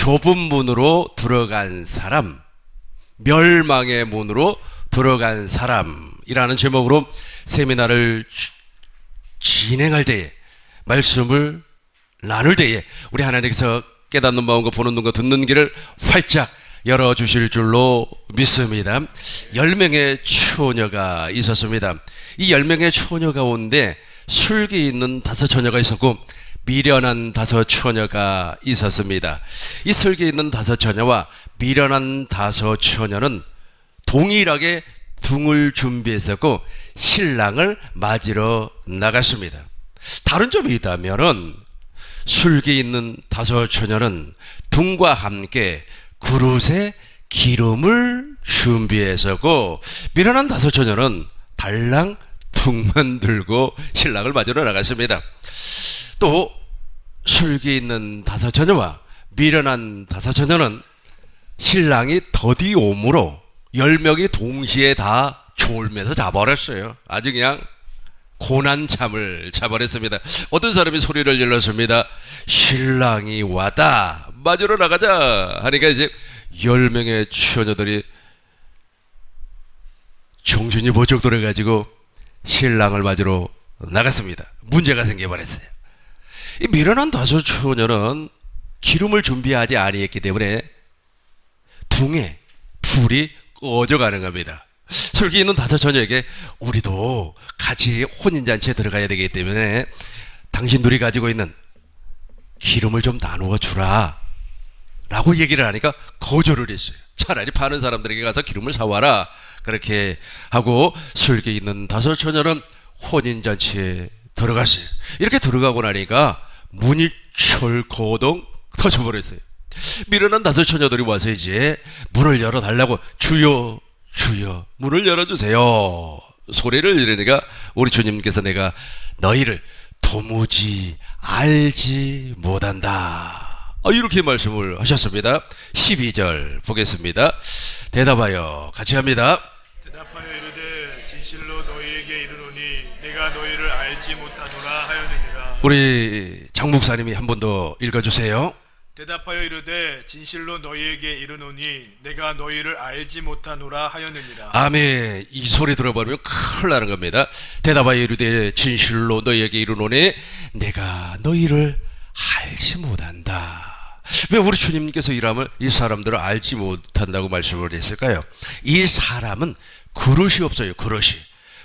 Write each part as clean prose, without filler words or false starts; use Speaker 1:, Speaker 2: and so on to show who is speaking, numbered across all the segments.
Speaker 1: 좁은 문으로 들어간 사람, 멸망의 문으로 들어간 사람이라는 제목으로 세미나를 진행할 때에, 말씀을 나눌 때에 우리 하나님께서 깨닫는 마음과 보는 눈과 듣는 귀를 활짝 열어주실 줄로 믿습니다. 10명의 처녀가 있었습니다. 이 10명의 처녀 가운데 술기 있는 5처녀가 있었고 미련한 5처녀가 있었습니다. 이 술기 있는 5처녀와 미련한 5처녀는 동일하게 등을 준비했었고 신랑을 맞으러 나갔습니다. 다른 점이 있다면은 술기 있는 5처녀는 등과 함께 그릇에 기름을 준비했었고 미련한 5처녀는 달랑 등만 들고 신랑을 맞으러 나갔습니다. 또 술기 있는 5처녀와 미련한 5처녀는 신랑이 더디 오므로 10명이 동시에 다 졸면서 자버렸어요. 아주 그냥 고난잠을 자버렸습니다. 어떤 사람이 소리를 질렀습니다. 신랑이 왔다, 맞으러 나가자 하니까 이제 10명의 처녀들이 정신이 번쩍 돌아가지고 신랑을 맞으러 나갔습니다. 문제가 생겨버렸어요. 이 미련한 5처녀는 기름을 준비하지 아니했기 때문에 등에 불이 꺼져가는 겁니다. 술기 있는 5처녀에게 우리도 같이 혼인잔치에 들어가야 되기 때문에 당신들이 가지고 있는 기름을 좀 나누어 주라 라고 얘기를 하니까 거절을 했어요. 차라리 파는 사람들에게 가서 기름을 사와라, 그렇게 하고 술기 있는 5처녀는 혼인잔치에 들어갔어요. 이렇게 들어가고 나니까 문이 철거동 터져버렸어요. 미련한 5처녀들이 와서 이제 문을 열어달라고 주여 주여 문을 열어주세요 소리를 지르니까 우리 주님께서 내가 너희를 도무지 알지 못한다, 이렇게 말씀을 하셨습니다. 12절 보겠습니다. 대답하여 같이 합니다.
Speaker 2: 대답하여 이르되 진실로 너희에게 이르노니 내가 너희를 알지 못하노라 하였느니라.
Speaker 1: 우리 장 목사님이 한 번 더 읽어주세요.
Speaker 2: 대답하여 이르되 진실로 너희에게 이르노니 내가 너희를 알지 못하노라 하였느니라.
Speaker 1: 아멘. 이 소리 들어버리면 큰일 나는 겁니다. 대답하여 이르되 진실로 너희에게 이르노니 내가 너희를 알지 못한다. 왜 우리 주님께서 이 사람들을 알지 못한다고 말씀을 했을까요? 이 사람은 그릇이 없어요.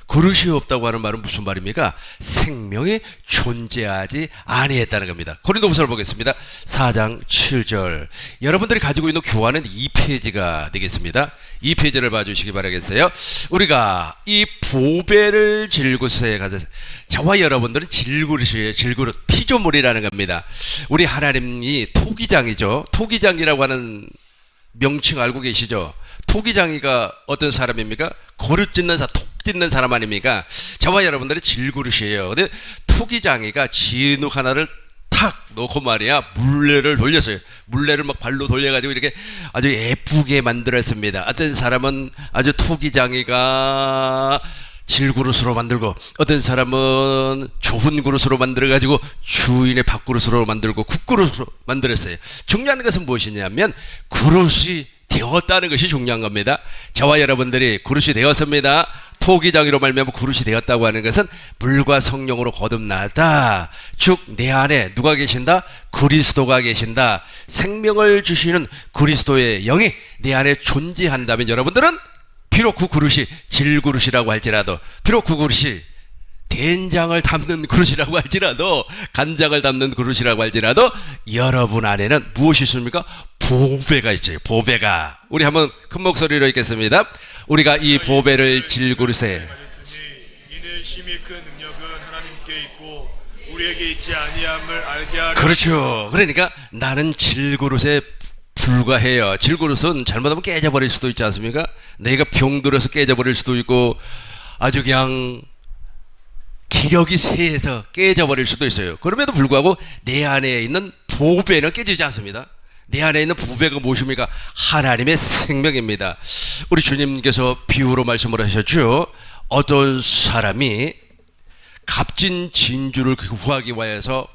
Speaker 1: 그릇이 없다고 하는 말은 무슨 말입니까? 생명이 존재하지 아니했다는 겁니다. 고린도후서를 보겠습니다. 4장 7절. 여러분들이 가지고 있는 교환은 2페이지가 되겠습니다. 2페이지를 봐주시기 바라겠어요. 우리가 이 보배를 질그릇에 가서, 저와 여러분들은 질그릇이에요. 질그릇, 피조물이라는 겁니다. 우리 하나님이 토기장이죠. 토기장이라고 하는 명칭 알고 계시죠? 토기장이가 어떤 사람입니까? 그릇 짓는 톡 짓는 사람 아닙니까? 저와 여러분들이 질그릇이에요. 근데 토기장이가 진흙 하나를 탁 놓고 말이야 물레를 돌렸어요. 물레를 막 발로 돌려가지고 이렇게 아주 예쁘게 만들었습니다. 어떤 사람은 아주 토기장이가 질그릇으로 만들고, 어떤 사람은 좁은 그릇으로 만들어가지고 주인의 밥그릇으로 만들고 국그릇으로 만들었어요. 중요한 것은 무엇이냐면 그릇이 되었다는 것이 중요한 겁니다. 저와 여러분들이 그릇이 되었습니다. 토기장이로 말미암아 그릇이 되었다고 하는 것은 물과 성령으로 거듭나다. 즉 내 안에 누가 계신다? 그리스도가 계신다. 생명을 주시는 그리스도의 영이 내 안에 존재한다면 여러분들은 비록 그 그릇이 질그릇이라고 할지라도, 비록 그 그릇이 된장을 담는 그릇이라고 할지라도, 간장을 담는 그릇이라고 할지라도 여러분 안에는 무엇이 있습니까? 보배가 있어요. 보배가. 우리 한번 큰 목소리로 읽겠습니다. 우리가 이 보배를 질그릇에,
Speaker 2: 이는 심히 큰 능력은 하나님께 있고 우리에게 있지 아니함을 알게 하려.
Speaker 1: 그렇죠. 그러니까 나는 질그릇에 불과해요. 질그릇은 잘못하면 깨져버릴 수도 있지 않습니까? 내가 병들어서 깨져버릴 수도 있고 아주 그냥 기력이 세해서 깨져버릴 수도 있어요. 그럼에도 불구하고 내 안에 있는 보배는 깨지지 않습니다. 내 안에 있는 보배가 무엇입니까? 하나님의 생명입니다. 우리 주님께서 비유로 말씀을 하셨죠. 어떤 사람이 값진 진주를 구하기 위해서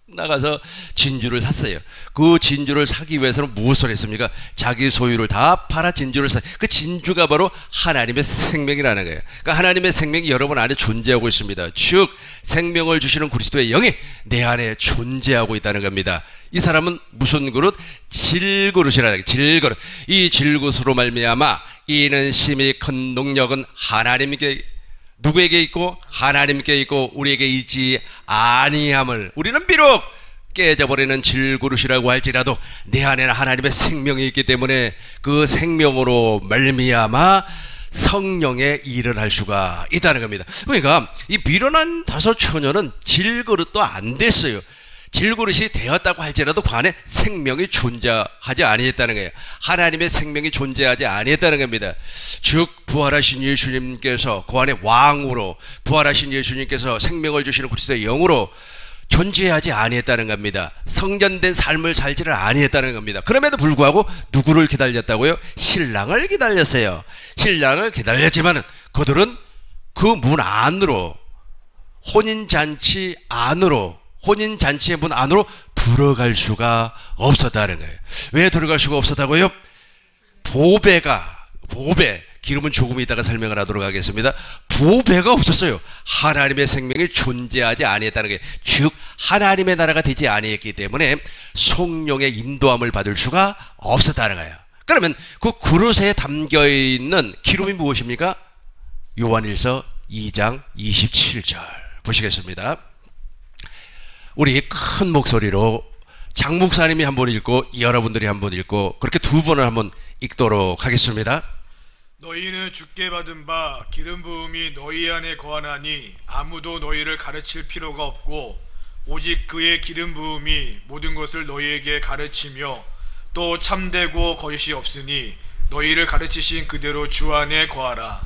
Speaker 1: 나가서 진주를 샀어요. 그 진주를 사기 위해서는 무엇을 했습니까? 자기 소유를 다 팔아 진주를 사. 그 진주가 바로 하나님의 생명이라는 거예요. 그러니까 하나님의 생명이 여러분 안에 존재하고 있습니다. 즉 생명을 주시는 그리스도의 영이 내 안에 존재하고 있다는 겁니다. 이 사람은 무슨 그릇? 질그릇이라는 거예요. 질그릇. 이 질그릇으로 말미암아 이는 심히 큰 능력은 하나님께 누구에게 있고 하나님께 있고 우리에게 있지 아니함을. 우리는 비록 깨져버리는 질그릇이라고 할지라도 내 안에는 하나님의 생명이 있기 때문에 그 생명으로 말미암아 성령의 일을 할 수가 있다는 겁니다. 그러니까 이 미련한 다섯 처녀는 질그릇도 안 됐어요. 질그릇이 되었다고 할지라도 그 안에 생명이 존재하지 아니했다는 거예요. 하나님의 생명이 존재하지 아니했다는 겁니다. 즉 부활하신 예수님께서 그 안에 왕으로, 부활하신 예수님께서 생명을 주시는 그리스도의 영으로 존재하지 아니했다는 겁니다. 성전된 삶을 살지를 아니했다는 겁니다. 그럼에도 불구하고 누구를 기다렸다고요? 신랑을 기다렸어요. 신랑을 기다렸지만 그들은 그 문 안으로, 혼인잔치 안으로, 혼인잔치의 문 안으로 들어갈 수가 없었다는 거예요. 왜 들어갈 수가 없었다고요? 보배, 기름은 조금 이따가 설명을 하도록 하겠습니다. 보배가 없었어요. 하나님의 생명이 존재하지 아니했다는 게, 즉 하나님의 나라가 되지 아니했기 때문에 성령의 인도함을 받을 수가 없었다는 거예요. 그러면 그 그릇에 담겨있는 기름이 무엇입니까? 요한일서 2장 27절 보시겠습니다. 우리 큰 목소리로 장 목사님이 한번 읽고 여러분들이 한번 읽고 그렇게 두 번을 한번 읽도록 하겠습니다.
Speaker 2: 너희는 주께 받은 바 기름 부음이 너희 안에 거하나니 아무도 너희를 가르칠 필요가 없고 오직 그의 기름 부음이 모든 것을 너희에게 가르치며 또 참되고 거짓이 없으니 너희를 가르치신 그대로 주 안에 거하라.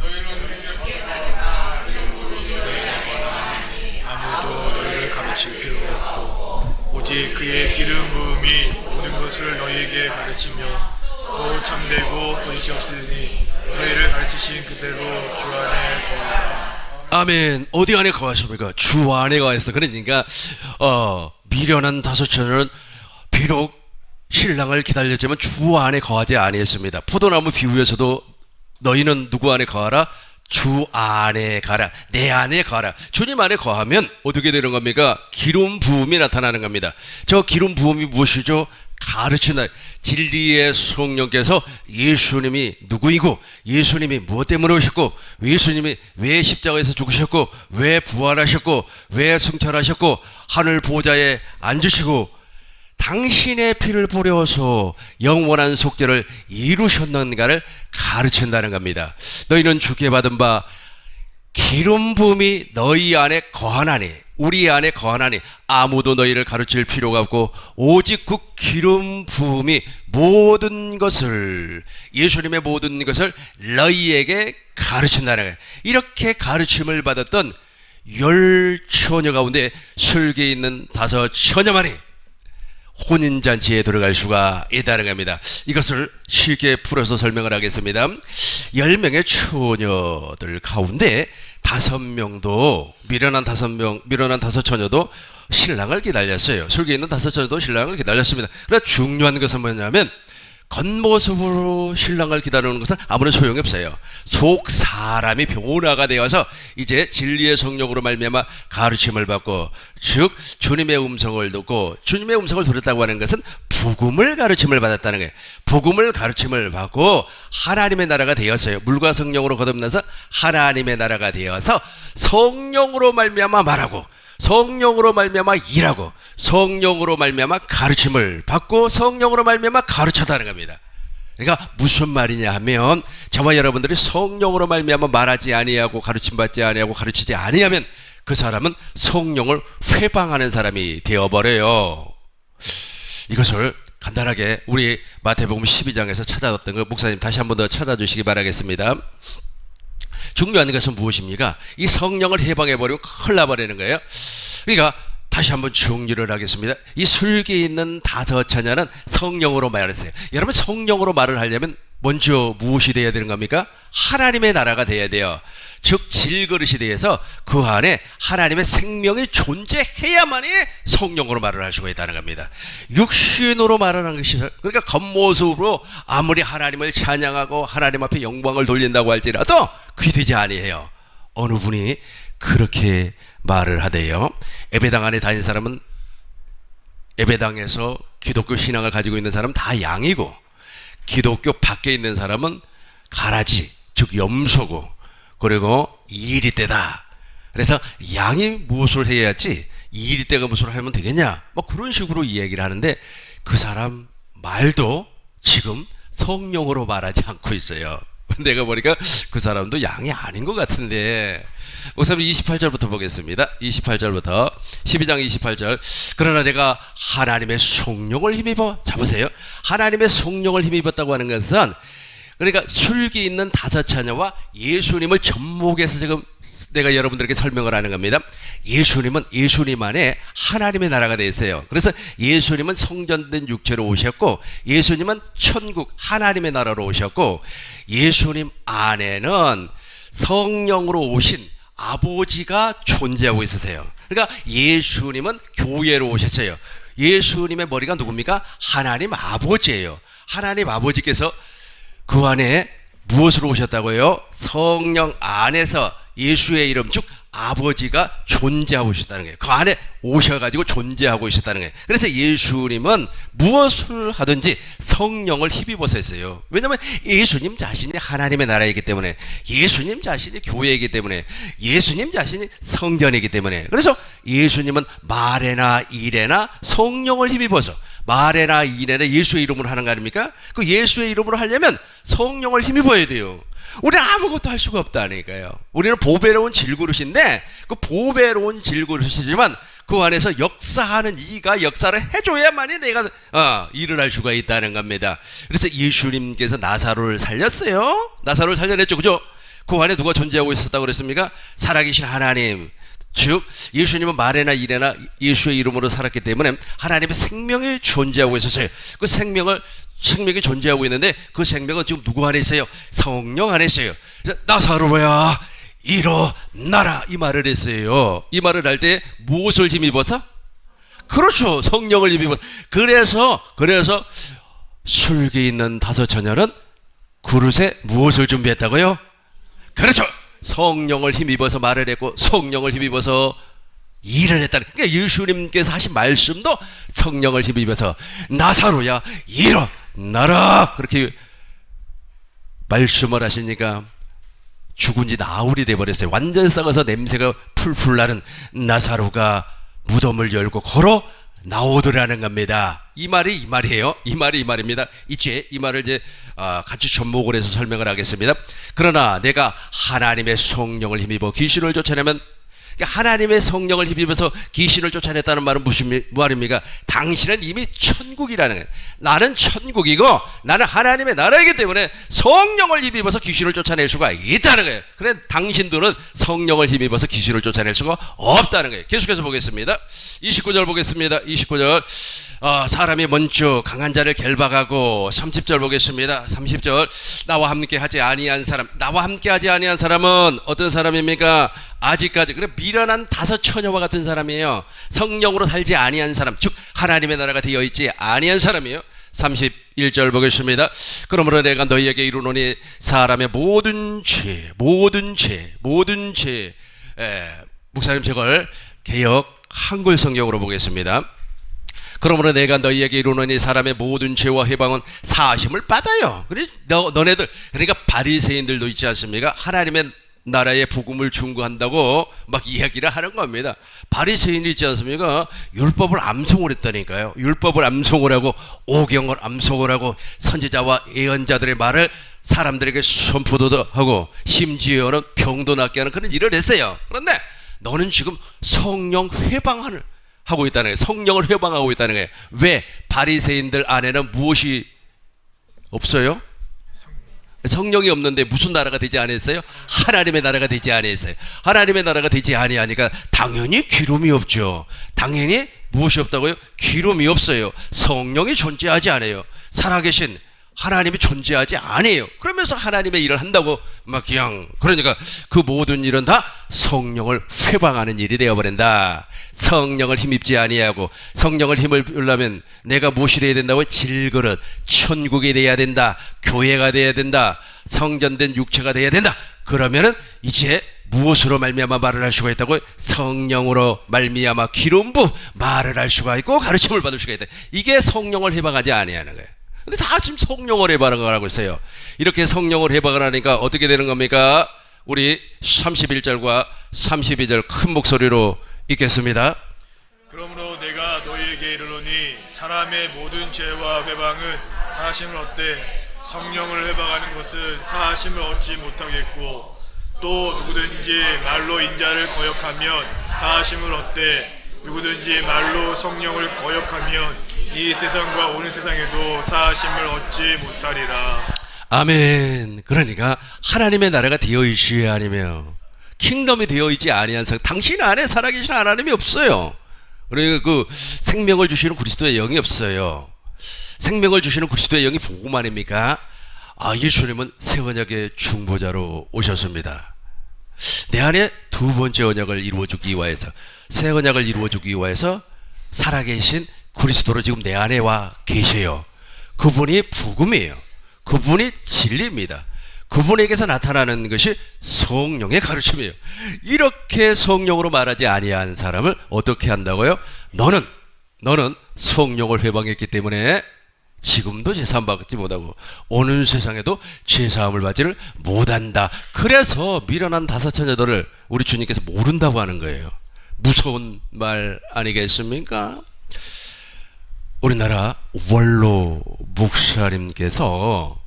Speaker 2: 너희는 주께 받은 바 기름 부음이 너희 안에 거하나니 아무도 너희를 가르칠 필요가 없고 오직 그의 기름 부음이 모든 것을 너희에게 가르치며 또 참되고 거짓이 없으니 너희를 가르치신 그대로 주 안에 거하라.
Speaker 1: 아멘. 어디 안에 거하십니까? 주 안에 거하였어. 그러니까 미련한 다섯 처녀는 비록 신랑을 기다렸지만 주 안에 거하지 아니했습니다. 포도나무 비유에서도 너희는 누구 안에 거하라? 주 안에 가라. 내 안에 가라. 주님 안에 거하면 어떻게 되는 겁니까? 기름 부음이 나타나는 겁니다. 저 기름 부음이 무엇이죠? 가르치는 진리의 성령께서 예수님이 누구이고 예수님이 무엇 때문에 오셨고 예수님이 왜 십자가에서 죽으셨고 왜 부활하셨고 왜 승천하셨고 하늘 보좌에 앉으시고 당신의 피를 뿌려서 영원한 속죄를 이루셨는가를 가르친다는 겁니다. 너희는 주께 받은 바 기름 부음이 너희 안에 거하나니, 우리 안에 거하나니 아무도 너희를 가르칠 필요가 없고 오직 그 기름 부음이 모든 것을, 예수님의 모든 것을 너희에게 가르친다는 거예요. 이렇게 가르침을 받았던 10처녀 가운데 슬기 있는 5처녀만이 혼인잔치에 들어갈 수가 있다는 겁니다. 이것을 쉽게 풀어서 설명을 하겠습니다. 10명의 처녀들 가운데 5명도 미련한 5처녀도 신랑을 기다렸어요. 슬기 있는 5처녀도 신랑을 기다렸습니다. 그러나 중요한 것은 뭐냐면 겉모습으로 신랑을 기다리는 것은 아무런 소용이 없어요. 속 사람이 변화가 되어서 이제 진리의 성령으로 말미암아 가르침을 받고, 즉 주님의 음성을 듣고, 주님의 음성을 들었다고 하는 것은 복음을 가르침을 받았다는 거예요. 복음을 가르침을 받고 하나님의 나라가 되었어요. 물과 성령으로 거듭나서 하나님의 나라가 되어서 성령으로 말미암아 말하고, 성령으로 말미암아 일하고, 성령으로 말미암아 가르침을 받고, 성령으로 말미암아 가르쳤다는 겁니다. 그러니까 무슨 말이냐 하면, 저와 여러분들이 성령으로 말미암아 말하지 아니하고 가르침 받지 아니하고 가르치지 아니하면 그 사람은 성령을 회방하는 사람이 되어버려요. 이것을 간단하게 우리 마태복음 12장에서 찾아왔던 거 목사님 다시 한 번 더 찾아주시기 바라겠습니다. 중요한 것은 무엇입니까? 이 성령을 해방해버리면 큰일 나버리는 거예요. 그러니까 다시 한번 정리를 하겠습니다. 이 슬기 있는 5처녀는 성령으로 말했어요. 여러분 성령으로 말을 하려면 먼저 무엇이 돼야 되는 겁니까? 하나님의 나라가 돼야 돼요. 즉 질그릇이 돼서 그 안에 하나님의 생명이 존재해야만이 성령으로 말을 할 수가 있다는 겁니다. 육신으로 말하는 것이, 그러니까 겉모습으로 아무리 하나님을 찬양하고 하나님 앞에 영광을 돌린다고 할지라도 그게 되지 아니해요. 어느 분이 그렇게 말을 하대요. 예배당 안에 다니는 사람은, 예배당에서 기독교 신앙을 가지고 있는 사람은 다 양이고, 기독교 밖에 있는 사람은 가라지, 즉 염소고, 그리고 이리떼다. 그래서 양이 무엇을 해야지 이리떼가 무엇을 하면 되겠냐, 뭐 그런 식으로 이야기를 하는데, 그 사람 말도 지금 성령으로 말하지 않고 있어요. 내가 보니까 그 사람도 양이 아닌 것 같은데. 목사님 28절부터 보겠습니다. 28절부터 12장 28절. 그러나 내가 하나님의 성령을 힘입어, 잡으세요. 하나님의 성령을 힘입었다고 하는 것은, 그러니까 술기 있는 다섯 처녀와 예수님을 접목해서 지금 내가 여러분들에게 설명을 하는 겁니다. 예수님은 예수님 안에 하나님의 나라가 되어 있어요. 그래서 예수님은 성전된 육체로 오셨고, 예수님은 천국 하나님의 나라로 오셨고, 예수님 안에는 성령으로 오신 아버지가 존재하고 있으세요. 그러니까 예수님은 교회로 오셨어요. 예수님의 머리가 누굽니까? 하나님 아버지예요. 하나님 아버지께서 그 안에 무엇으로 오셨다고요? 성령 안에서 예수의 이름, 즉 아버지가 존재하고 있었다는 거예요. 그 안에 오셔가지고 존재하고 있었다는 거예요. 그래서 예수님은 무엇을 하든지 성령을 힘입어서 했어요. 왜냐하면 예수님 자신이 하나님의 나라이기 때문에, 예수님 자신이 교회이기 때문에, 예수님 자신이 성전이기 때문에. 그래서 예수님은 말에나 일에나 성령을 힘입어서, 말에나 일에나 예수의 이름으로 하는 거 아닙니까? 그 예수의 이름으로 하려면 성령을 힘입어야 돼요. 우리는 아무것도 할 수가 없다니까요. 우리는 보배로운 질그릇인데, 그 보배로운 질그릇이지만 그 안에서 역사하는 이가 역사를 해줘야만이 내가 일을 할 수가 있다는 겁니다. 그래서 예수님께서 나사로를 살렸어요. 나사로를 살려냈죠, 그죠? 그 안에 누가 존재하고 있었다고 그랬습니까? 살아계신 하나님, 즉 예수님은 말에나 일에나 예수의 이름으로 살았기 때문에 하나님의 생명이 존재하고 있었어요. 그 생명이 존재하고 있는데, 그 생명은 지금 누구 안에 있어요? 성령 안에 있어요. 나사로야 일어나라, 이 말을 했어요. 이 말을 할 때 무엇을 힘입어서? 그렇죠, 성령을 힘입어서. 그래서 술기 있는 다섯 처녀는 그릇에 무엇을 준비했다고요? 그렇죠, 성령을 힘입어서 말을 했고, 성령을 힘입어서 일을 했다는. 그러니까 예수님께서 하신 말씀도 성령을 힘입어서 나사로야 일어나라, 그렇게 말씀을 하시니까 죽은 지 나흘이 돼버렸어요. 완전 썩어서 냄새가 풀풀 나는 나사로가 무덤을 열고 걸어 나오더라는 겁니다. 이 말이에요. 이 말입니다. 이제 이 말을 이제 같이 접목을 해서 설명을 하겠습니다. 그러나 내가 하나님의 성령을 힘입어 귀신을 쫓아내면, 그러니까 하나님의 성령을 힘입어서 귀신을 쫓아냈다는 말은 무슨 말입니까? 당신은 이미 천국이라는 거예요. 나는 천국이고 나는 하나님의 나라이기 때문에 성령을 힘입어서 귀신을 쫓아낼 수가 있다는 거예요. 그래 당신들은 성령을 힘입어서 귀신을 쫓아낼 수가 없다는 거예요. 계속해서 보겠습니다. 29절 보겠습니다. 29절. 사람이 먼저 강한 자를 결박하고, 30절 보겠습니다. 30절. 나와 함께 하지 아니한 사람은 어떤 사람입니까? 아직까지 그래 미련한 다섯 처녀와 같은 사람이에요. 성령으로 살지 아니한 사람, 즉 하나님의 나라가 되어 있지 아니한 사람이에요. 31절 보겠습니다. 그러므로 내가 너희에게 이르노니 사람의 모든 죄, 목사님 저걸 개역 한글 성경으로 보겠습니다. 그러므로 내가 너희에게 이르노니 사람의 모든 죄와 해방은 사하심을 받아요. 그래 너네들, 그러니까 바리새인들도 있지 않습니까? 하나님의 나라의 복음을 중구한다고 막 이야기를 하는 겁니다. 바리새인이 있지 않습니까? 율법을 암송을 했다니까요. 율법을 암송을 하고 오경을 암송을 하고 선지자와 예언자들의 말을 사람들에게 선포도 하고 심지어는 병도 낫게 하는 그런 일을 했어요. 그런데 너는 지금 성령 회방을 하고 있다는 거예요. 성령을 회방하고 있다는 거예요. 왜? 바리새인들 안에는 무엇이 없어요? 성령이 없는데 무슨 나라가 되지 않았어요? 하나님의 나라가 되지 않았어요. 하나님의 나라가 되지 아니하니까 당연히 기름이 없죠. 당연히 무엇이 없다고요? 기름이 없어요. 성령이 존재하지 않아요. 살아계신 하나님이 존재하지 아니에요. 그러면서 하나님의 일을 한다고 막 그냥 그러니까 그 모든 일은 다 성령을 회방하는 일이 되어버린다. 성령을 힘입지 아니하고 성령을 힘을 빌려면 내가 무엇이 돼야 된다고? 질그릇, 천국이 돼야 된다. 교회가 돼야 된다. 성전된 육체가 돼야 된다. 그러면은 이제 무엇으로 말미암아 말을 할 수가 있다고? 성령으로 말미암아 기름 부음 말을 할 수가 있고 가르침을 받을 수가 있다. 이게 성령을 해방하지 아니하는 거예요. 근데 다 지금 성령을 해방을 하고 있어요. 이렇게 성령을 해방을 하니까 어떻게 되는 겁니까? 우리 31절과 32절 큰 목소리로 읽겠습니다.
Speaker 2: 그러므로 내가 너희에게 이르노니 사람의 모든 죄와 회방은 사하심을 얻되 성령을 회방하는 것은 사하심을 얻지 못하겠고 또 누구든지 말로 인자를 거역하면 사하심을 얻되 누구든지 말로 성령을 거역하면 이 세상과 오는 세상에도 사하심을 얻지 못하리라.
Speaker 1: 아멘. 그러니까 하나님의 나라가 되어 있지 아니며 킹덤이 되어 있지 아니한 상 당신 안에 살아계신 하나님이 없어요. 그러니까 그 생명을 주시는 그리스도의 영이 없어요. 생명을 주시는 그리스도의 영이 복음 아닙니까? 예수님은 새 언약의 중보자로 오셨습니다. 내 안에 두 번째 언약을 이루어주기 위해서 새 언약을 이루어주기 위해서 살아계신 그리스도로 지금 내 안에 와 계세요. 그분이 복음이에요. 그분이 진리입니다. 그분에게서 나타나는 것이 성령의 가르침이에요. 이렇게 성령으로 말하지 아니한 사람을 어떻게 한다고요? 너는 성령을 회방했기 때문에 지금도 제사함 받지 못하고 오는 세상에도 제사함을 받지를 못한다. 그래서 미련한 다섯 처녀들을 우리 주님께서 모른다고 하는 거예요. 무서운 말 아니겠습니까? 우리나라 원로 목사님께서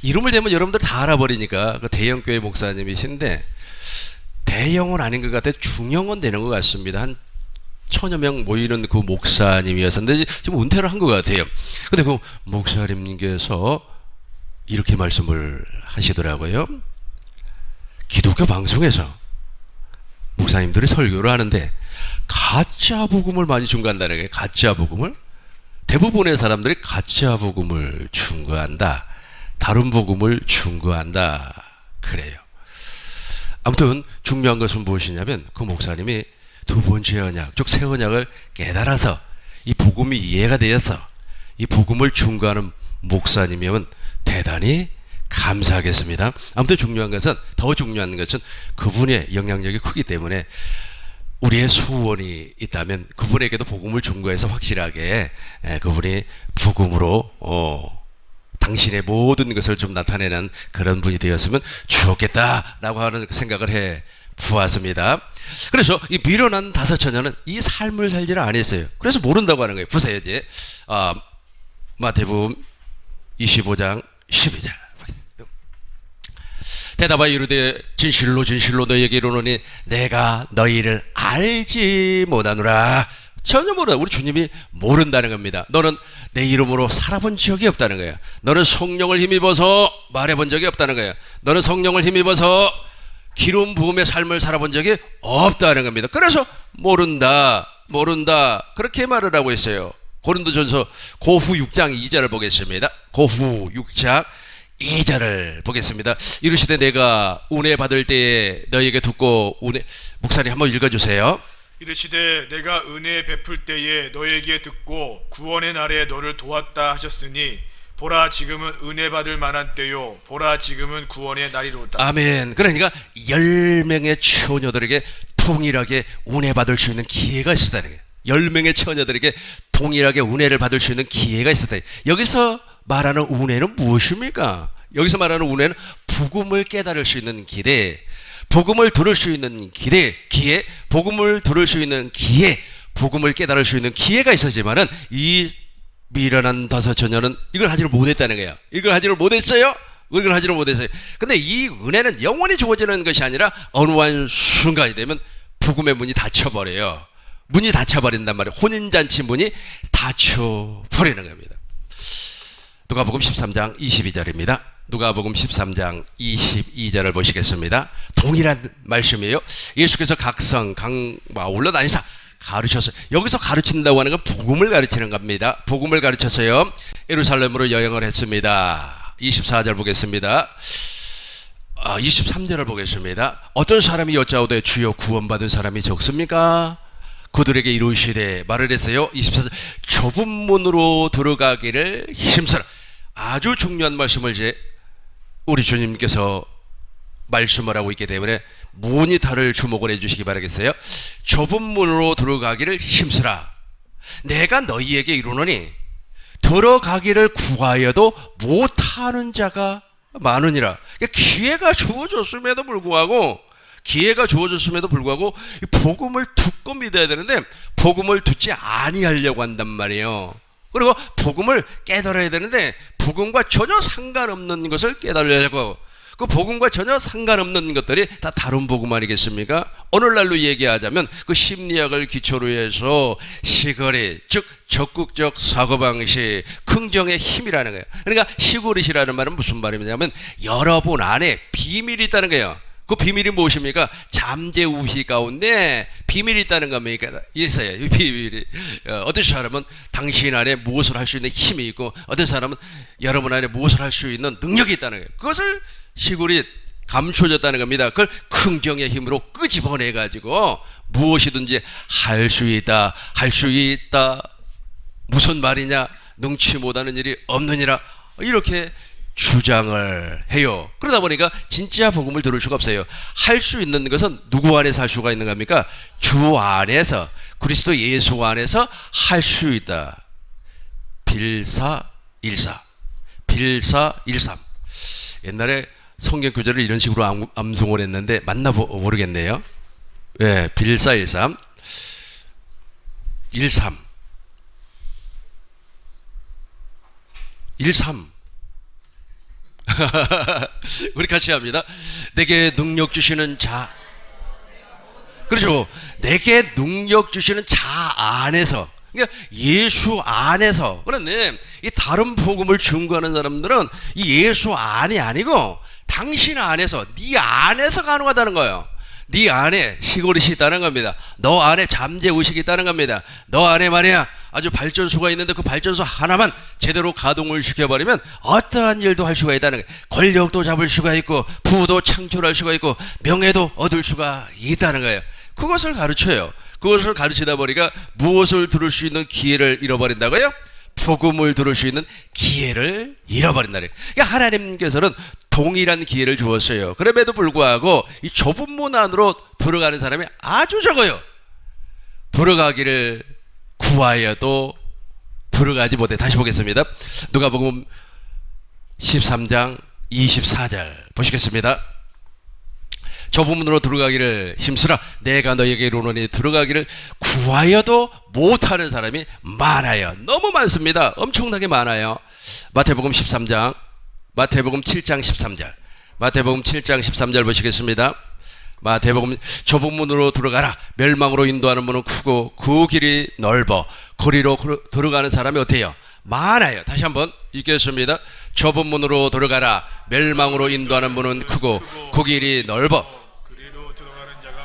Speaker 1: 이름을 대면 여러분들 다 알아버리니까 그 대형교회 목사님이신데 대형은 아닌 것 같아요. 중형은 되는 것 같습니다. 한 1000여 명 모이는 그 목사님이었는데 지금 은퇴를 한 것 같아요. 근데 그 목사님께서 이렇게 말씀을 하시더라고요. 기독교 방송에서 목사님들이 설교를 하는데 가짜 복음을 많이 증거한다는 거예요. 가짜 복음을. 대부분의 사람들이 가짜 복음을 증거한다. 다른 복음을 증거한다. 그래요. 아무튼 중요한 것은 무엇이냐면 그 목사님이 두 번째 언약, 즉 새 언약을 깨달아서 이 복음이 이해가 되어서 이 복음을 증거하는 목사님이면 대단히 감사하겠습니다. 아무튼 더 중요한 것은 그분의 영향력이 크기 때문에 우리의 소원이 있다면 그분에게도 복음을 증거해서 확실하게 그분이 복음으로 당신의 모든 것을 좀 나타내는 그런 분이 되었으면 좋겠다라고 하는 생각을 해 보았습니다. 그래서 이 미련한 다섯 처녀는 이 삶을 살지를 않았어요. 그래서 모른다고 하는 거예요. 보세요. 이제 마태복음 25장 12절 대답하여 이르되 진실로 진실로 너희에게 이르노니 내가 너희를 알지 못하노라. 전혀 모르다. 우리 주님이 모른다는 겁니다. 너는 내 이름으로 살아본 적이 없다는 거야. 너는 성령을 힘입어서 말해본 적이 없다는 거야. 너는 성령을 힘입어서 기름 부음의 삶을 살아본 적이 없다는 겁니다. 그래서 모른다 그렇게 말을 하고 있어요. 고린도전서 고후 6장 2절을 보겠습니다. 고후 6장 2절을 보겠습니다. 이르시되 내가 은혜 받을 때에 너희에게 듣고 목사님 한번 읽어주세요.
Speaker 2: 이르시되 내가 은혜 베풀 때에 너에게 듣고 구원의 날에 너를 도왔다 하셨으니 보라 지금은 은혜 받을 만한 때요 보라 지금은 구원의 날이로다.
Speaker 1: 아멘. 그러니까 10명의 처녀들에게 동일하게 은혜 받을 수 있는 기회가 있었다는 거예요. 10명의 처녀들에게 동일하게 은혜를 받을 수 있는 기회가 있었다. 여기서 말하는 은혜는 무엇입니까? 여기서 말하는 은혜는 복음을 깨달을 수 있는 기회, 복음을 들을 수 있는 기회, 복음을 들을 수 있는 기회, 복음을 깨달을 수 있는 기회가 있었지만은 이 미련한 다섯 처녀는 이걸 하지를 못했다는 거예요. 이걸 하지를 못했어요. 근데 이 은혜는 영원히 주어지는 것이 아니라 어느 한 순간이 되면 복음의 문이 닫혀버려요. 문이 닫혀버린단 말이에요. 혼인잔치 문이 닫혀버리는 겁니다. 누가복음 13장 22절입니다. 누가복음 13장 22절을 보시겠습니다. 동일한 말씀이에요. 예수께서 각성 올라다니사 가르쳤어요. 여기서 가르친다고 하는 건 복음을 가르치는 겁니다. 복음을 가르쳐서요 예루살렘으로 여행을 했습니다. 24절 보겠습니다. 23절을 보겠습니다. 어떤 사람이 여짜오되 주여 구원받은 사람이 적습니까? 그들에게 이루시되 말을 했어요. 24절 좁은 문으로 들어가기를 힘쓰라. 아주 중요한 말씀을 이제 우리 주님께서 말씀을 하고 있기 때문에 모니터를 주목을 해주시기 바라겠어요. 좁은 문으로 들어가기를 힘쓰라. 내가 너희에게 이르노니 들어가기를 구하여도 못하는 자가 많으니라. 기회가 주어졌음에도 불구하고 복음을 듣고 믿어야 되는데 복음을 듣지 아니하려고 한단 말이에요. 그리고 복음을 깨달아야 되는데 복음과 전혀 상관없는 것을 깨달으려고, 그 복음과 전혀 상관없는 것들이 다 다른 복음 아니겠습니까? 오늘날로 얘기하자면 그 심리학을 기초로 해서 시거리, 즉 적극적 사고방식, 긍정의 힘이라는 거예요. 그러니까 시그릿이라는 말은 무슨 말이냐면 여러분 안에 비밀이 있다는 거예요. 그 비밀이 무엇입니까? 잠재우시 가운데 비밀이 있다는 겁니까? 있어요. 이 비밀이. 어떤 사람은 당신 안에 무엇을 할 수 있는 힘이 있고, 어떤 사람은 여러분 안에 무엇을 할 수 있는 능력이 있다는 거예요. 그것을 시골이 감춰졌다는 겁니다. 그걸 긍정의 힘으로 끄집어내 가지고 무엇이든지 할 수 있다, 할 수 있다. 무슨 말이냐? 능치 못하는 일이 없느니라. 이렇게 주장을 해요. 그러다 보니까 진짜 복음을 들을 수가 없어요. 할 수 있는 것은 누구 안에서 할 수가 있는 겁니까? 주 안에서, 그리스도 예수 안에서 할 수 있다. 빌사일사, 빌사일삼. 옛날에 성경 구절을 이런 식으로 암송을 했는데 맞나 모르겠네요. 네, 빌사일삼, 일삼, 일삼. 우리 같이 합니다. 내게 능력 주시는 자, 그렇죠. 내게 능력 주시는 자 안에서, 그러니까 예수 안에서. 그런데 이 다른 복음을 증거하는 사람들은 이 예수 안이 아니고 당신 안에서, 네 안에서 가능하다는 거예요. 네 안에 시그릿이 있다는 겁니다. 너 안에 잠재의식이 있다는 겁니다. 너 안에 말이야 아주 발전소가 있는데 그 발전소 하나만 제대로 가동을 시켜버리면 어떠한 일도 할 수가 있다는 거예요. 권력도 잡을 수가 있고 부도 창출할 수가 있고 명예도 얻을 수가 있다는 거예요. 그것을 가르쳐요. 그것을 가르치다 보니까 무엇을 들을 수 있는 기회를 잃어버린다고요? 복음을 들을 수 있는 기회를 잃어버린다는 거예요. 그러니까 하나님께서는 동일한 기회를 주었어요. 그럼에도 불구하고 이 좁은 문 안으로 들어가는 사람이 아주 적어요. 들어가기를 구하여도 들어가지 못해. 다시 보겠습니다. 누가복음 13장 24절 보시겠습니다. 좁은 문으로 들어가기를 힘쓰라. 내가 너에게 이르노니 들어가기를 구하여도 못하는 사람이 많아요. 너무 많습니다. 엄청나게 많아요. 마태복음 13장, 마태복음 7장 13절, 마태복음 7장 13절 보시겠습니다. 마태복음 좁은 문으로 들어가라. 멸망으로 인도하는 문은 크고 그 길이 넓어 거리로 들어가는 사람이 어때요? 많아요. 다시 한번 읽겠습니다. 좁은 문으로 들어가라. 멸망으로 인도하는 문은 크고 그 길이 넓어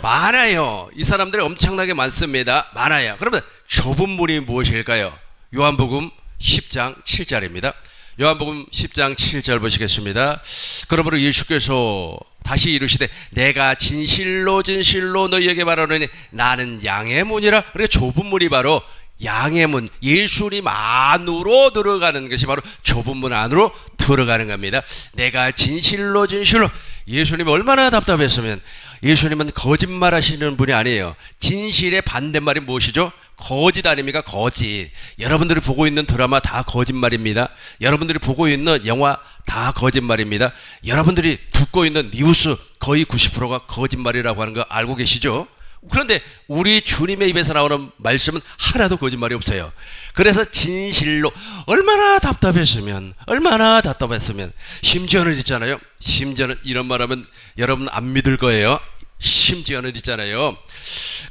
Speaker 1: 많아요. 이 사람들이 엄청나게 많습니다. 많아요. 그러면 좁은 문이 무엇일까요? 요한복음 10장 7절입니다. 요한복음 10장 7절 보시겠습니다. 그러므로 예수께서 다시 이르시되 내가 진실로 진실로 너희에게 말하노니 나는 양의 문이라. 그러니까 좁은 문이 바로 양의 문, 예수님 안으로 들어가는 것이 바로 좁은 문 안으로 들어가는 겁니다. 내가 진실로 진실로. 예수님이 얼마나 답답했으면. 예수님은 거짓말 하시는 분이 아니에요. 진실의 반대말이 무엇이죠? 거짓 아닙니까? 거짓. 여러분들이 보고 있는 드라마 다 거짓말입니다. 여러분들이 보고 있는 영화 다 거짓말입니다. 여러분들이 듣고 있는 뉴스 거의 90%가 거짓말이라고 하는 거 알고 계시죠? 그런데 우리 주님의 입에서 나오는 말씀은 하나도 거짓말이 없어요. 그래서 진실로. 얼마나 답답했으면, 얼마나 답답했으면. 심지어는 있잖아요. 심지어는 이런 말하면 여러분 안 믿을 거예요. 심지어는 있잖아요.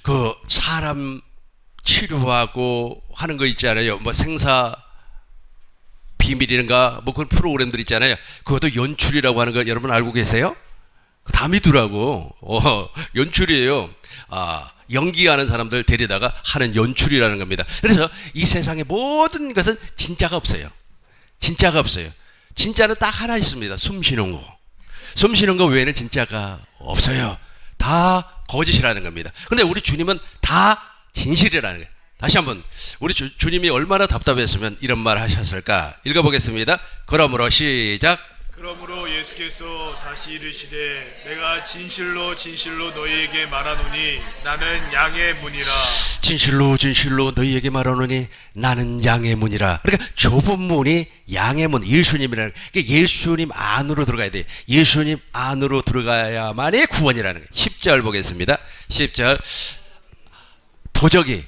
Speaker 1: 그 사람 치료하고 하는 거 있잖아요. 뭐 생사 비밀인가 뭐 그런 프로그램들 있잖아요. 그것도 연출이라고 하는 거 여러분 알고 계세요? 다 믿으라고. 연출이에요. 연기하는 사람들 데리다가 하는 연출이라는 겁니다. 그래서 이 세상의 모든 것은 진짜가 없어요. 진짜가 없어요. 진짜는 딱 하나 있습니다. 숨 쉬는 거. 숨 쉬는 거 외에는 진짜가 없어요. 다 거짓이라는 겁니다. 근데 우리 주님은 다 진실이라는 거예요. 다시 한번 우리 주님이 얼마나 답답했으면 이런 말 하셨을까? 읽어보겠습니다. 그러므로 시작.
Speaker 2: 그러므로 예수께서 다시 이르시되 내가 진실로 진실로 너희에게 말하노니 나는 양의 문이라.
Speaker 1: 진실로 진실로 너희에게 말하노니 나는 양의 문이라. 그러니까 좁은 문이 양의 문, 예수님이라는. 그러니까 예수님 안으로 들어가야 돼요. 예수님 안으로 들어가야만이 구원이라는 거예요. 10절 보겠습니다. 10절. 도적이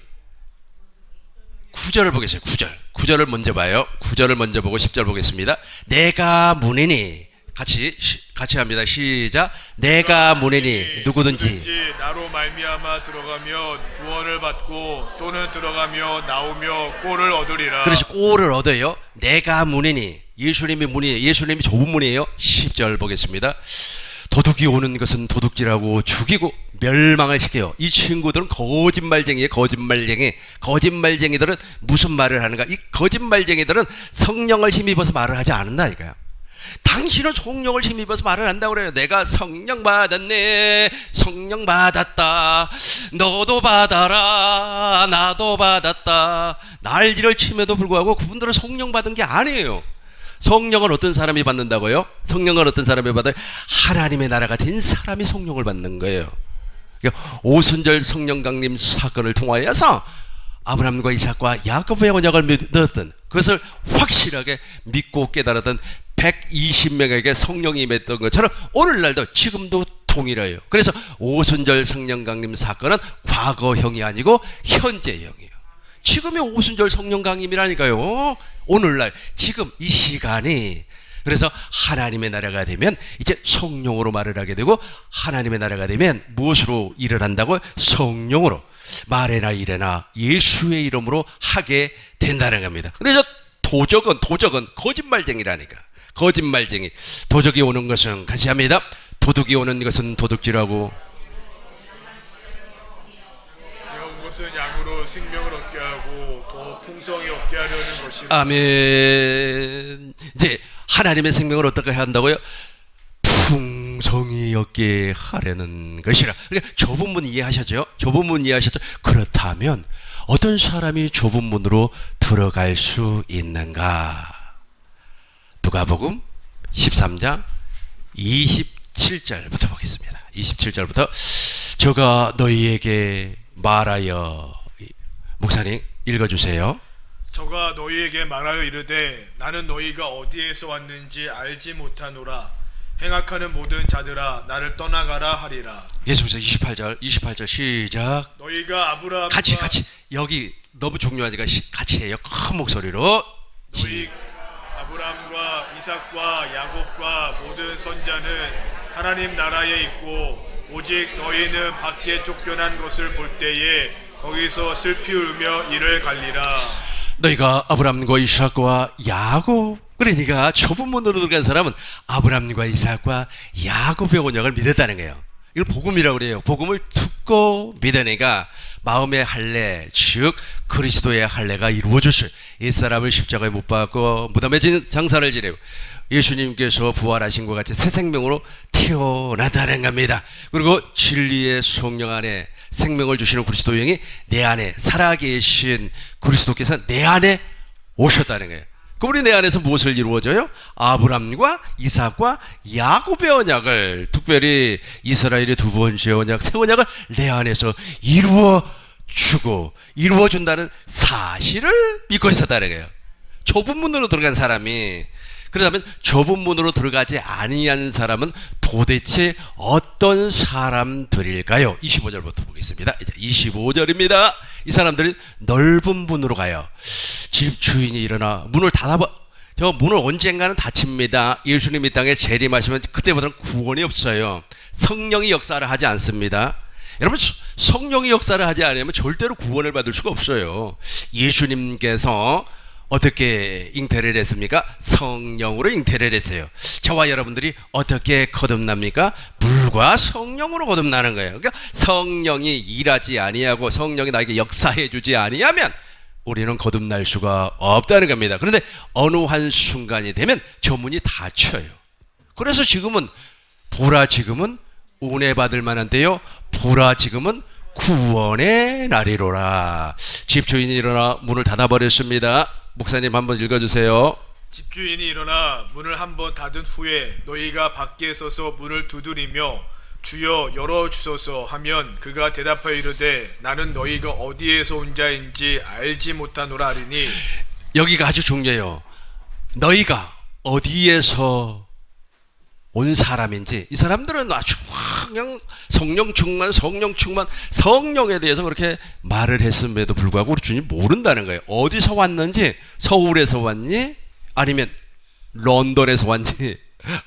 Speaker 1: 9절을 보겠습니다. 9절. 9절을 먼저 봐요. 9절을 먼저 보고 10절 보겠습니다. 내가 문이니 같이 합니다. 시작. 내가 문이니 누구든지
Speaker 2: 나로 말미암아 들어가면 구원을 받고 또는 들어가며 나오며 꼴을 얻으리라.
Speaker 1: 그래서 꼴을 얻어요. 내가 문이니 예수님이 문이에요. 예수님이 좁은 문이에요. 10절 보겠습니다. 도둑이 오는 것은 도둑질하고 죽이고 멸망을 시켜요. 이 친구들은 거짓말쟁이에요. 거짓말쟁이들은 무슨 말을 하는가? 이 거짓말쟁이들은 성령을 힘입어서 말을 하지 않는다 이거야. 당신은 성령을 힘입어서 말을 한다고 그래요. 내가 성령 받았네. 성령 받았다. 너도 받아라. 나도 받았다. 난리를 침에도 불구하고 그분들은 성령 받은 게 아니에요. 성령은 어떤 사람이 받는다고요? 성령은 어떤 사람이 받아요? 하나님의 나라가 된 사람이 성령을 받는 거예요. 그러니까 오순절 성령 강림 사건을 통하여서 아브라함과 이삭과 야곱의 언약을 믿었던, 그것을 확실하게 믿고 깨달았던 120명에게 성령이 임했던 것처럼 오늘날도 지금도 동일해요. 그래서 오순절 성령 강림 사건은 과거형이 아니고 현재형이에요. 지금이 오순절 성령 강림이라니까요. 오늘날 지금 이 시간이. 그래서 하나님의 나라가 되면 이제 성령으로 말을 하게 되고, 하나님의 나라가 되면 무엇으로 일을 한다고? 성령으로 말에나 일에나 예수의 이름으로 하게 된다는 겁니다. 근데 저 도적은 거짓말쟁이라니까. 거짓말쟁이. 도적이 오는 것은 같이 합니다. 도둑이 오는 것은 도둑질하고
Speaker 2: 내가 온 것은 양으로 생명을 얻게 하고 더 풍성히 얻게 하려는 것이고.
Speaker 1: 아멘. 이제 하나님의 생명을 어떻게 한다고요? 풍성히 얻게 하려는 것이라. 그러니까 좁은 문 이해하셨죠? 좁은 문 이해하셨죠? 그렇다면 어떤 사람이 좁은 문으로 들어갈 수 있는가? 누가복음 13장 27절부터 보겠습니다. 27절부터 저가 너희에게 말하여. 목사님 읽어주세요.
Speaker 2: 저가 너희에게 말하여 이르되 나는 너희가 어디에서 왔는지 알지 못하노라. 행악하는 모든 자들아 나를 떠나가라 하리라.
Speaker 1: 예수께서 28절 시작.
Speaker 2: 너희가 아브라함과
Speaker 1: 같이 여기 너무 중요하니까 같이 해요. 큰 목소리로.
Speaker 2: 너희 아브라함과 이삭과 야곱과 모든 선자는 하나님 나라에 있고 오직 너희는 밖에 쫓겨난 것을 볼 때에 거기서 슬피 울며 이를 갈리라.
Speaker 1: 너희가 아브라함과 이삭과 야곱. 그러니까 좁은 문으로 들어간 사람은 아브라함과 이삭과 야곱의 언약을 믿었다는 거예요. 이걸 복음이라고 그래요. 복음을 듣고 믿으니까 마음의 할례, 즉 그리스도의 할례가 이루어졌어요. 옛사람을 십자가에 못 박고 무덤에 장사를 지내고 예수님께서 부활하신 것 같이 새 생명으로 태어난다는 겁니다. 그리고 진리의 성령 안에 생명을 주시는 그리스도 영이 내 안에 살아계신 그리스도께서 내 안에 오셨다는 거예요. 그분이 내 안에서 무엇을 이루어져요? 아브람과 이삭과 야곱의 언약을, 특별히 이스라엘의 두 번째 언약, 새 언약을 내 안에서 이루어준다는 사실을 믿고 있었다는 거예요. 좁은 문으로 들어간 사람이. 그렇다면 좁은 문으로 들어가지 아니한 사람은 도대체 어떤 사람들일까요? 25절부터 보겠습니다. 이제 25절입니다. 이 사람들은 넓은 문으로 가요. 집 주인이 일어나 문을 닫아봐. 저 문을 언젠가는 닫힙니다. 예수님 이 땅에 재림하시면 그때부터는 구원이 없어요. 성령이 역사를 하지 않습니다. 여러분, 성령이 역사를 하지 않으면 절대로 구원을 받을 수가 없어요. 예수님께서 어떻게 잉태를 했습니까? 성령으로 잉태를 했어요. 저와 여러분들이 어떻게 거듭납니까? 물과 성령으로 거듭나는 거예요. 그러니까 성령이 일하지 아니하고 성령이 나에게 역사해 주지 아니하면 우리는 거듭날 수가 없다는 겁니다. 그런데 어느 한 순간이 되면 저 문이 닫혀요. 그래서 지금은 보라, 지금은 은혜 받을 만한 때요, 보라, 지금은 구원의 날이로라. 집주인이 일어나 문을 닫아버렸습니다. 목사님 한번 읽어주세요.
Speaker 2: 집주인이 일어나 문을 한번 닫은 후에 너희가 밖에 서서 문을 두드리며 주여 열어주소서 하면 그가 대답하여 이르되 나는 너희가 어디에서 온 자인지 알지 못하노라 하리니.
Speaker 1: 여기가 아주 중요해요. 너희가 어디에서 온 사람인지, 이 사람들은 아주 그냥 성령 충만 성령에 대해서 그렇게 말을 했음에도 불구하고 우리 주님 모른다는 거예요. 어디서 왔는지, 서울에서 왔니? 아니면 런던에서 왔니?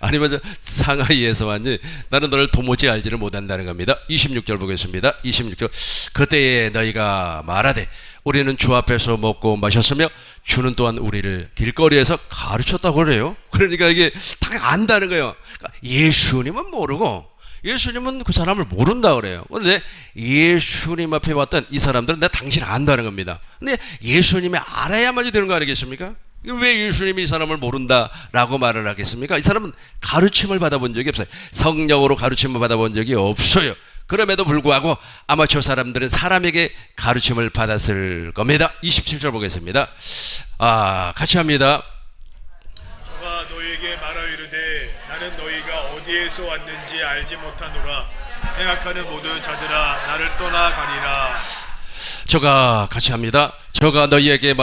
Speaker 1: 아니면 상하이에서 왔니? 나는 너를 도무지 알지를 못한다는 겁니다. 26절 보겠습니다. 26절. 그때에 너희가 말하되 우리는 주 앞에서 먹고 마셨으며 주는 또한 우리를 길거리에서 가르쳤다고 그래요. 그러니까 이게 다 안다는 거예요. 그러니까 예수님은 모르고, 예수님은 그 사람을 모른다 그래요. 그런데 예수님 앞에 왔던 이 사람들은 내가 당신 안다는 겁니다. 근데 예수님이 알아야만이 되는 거 아니겠습니까? 왜 예수님이 이 사람을 모른다라고 말을 하겠습니까? 이 사람은 가르침을 받아본 적이 없어요. 성령으로 가르침을 받아본 적이 없어요. 그럼에도 불구하고 아마 저 사람들은 사람에게 가르침을 받았을 겁니다. 27절 보겠습니다. 같이 합니다.
Speaker 2: 저가 너희에게 말하여 이르되 나는 너희가 어디에서 왔는지 알지 못하노라. 행악하는 모든 자들아 나를 떠나 가니라.
Speaker 1: 저가 같이 합니다. 저가 너희에게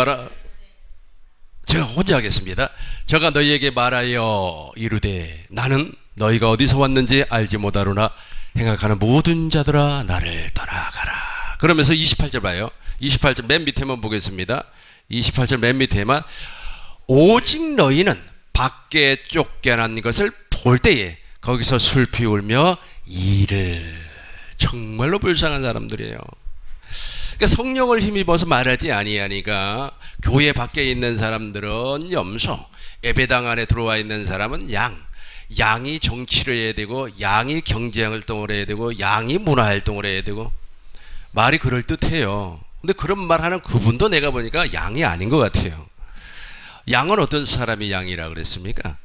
Speaker 1: 제가 혼자 하겠습니다. 저가 너희에게 말하여 이르되 나는 너희가 어디서 왔는지 알지 못하노라. 행악하는 모든 자들아 나를 떠나가라. 그러면서 28절 봐요. 28절 맨 밑에만 보겠습니다. 28절 맨 밑에만 오직 너희는 밖에 쫓겨난 것을 볼 때에 거기서 슬피 울며 이를. 정말로 불쌍한 사람들이에요. 그러니까 성령을 힘입어서 말하지 아니하니까 교회 밖에 있는 사람들은 염소, 예배당 안에 들어와 있는 사람은 양이 정치를 해야 되고, 양이 경제활동을 해야 되고, 양이 문화활동을 해야 되고, 말이 그럴듯해요. 근데 그런 말 하는 그분도 내가 보니까 양이 아닌 것 같아요. 양은 어떤 사람이 양이라 그랬습니까?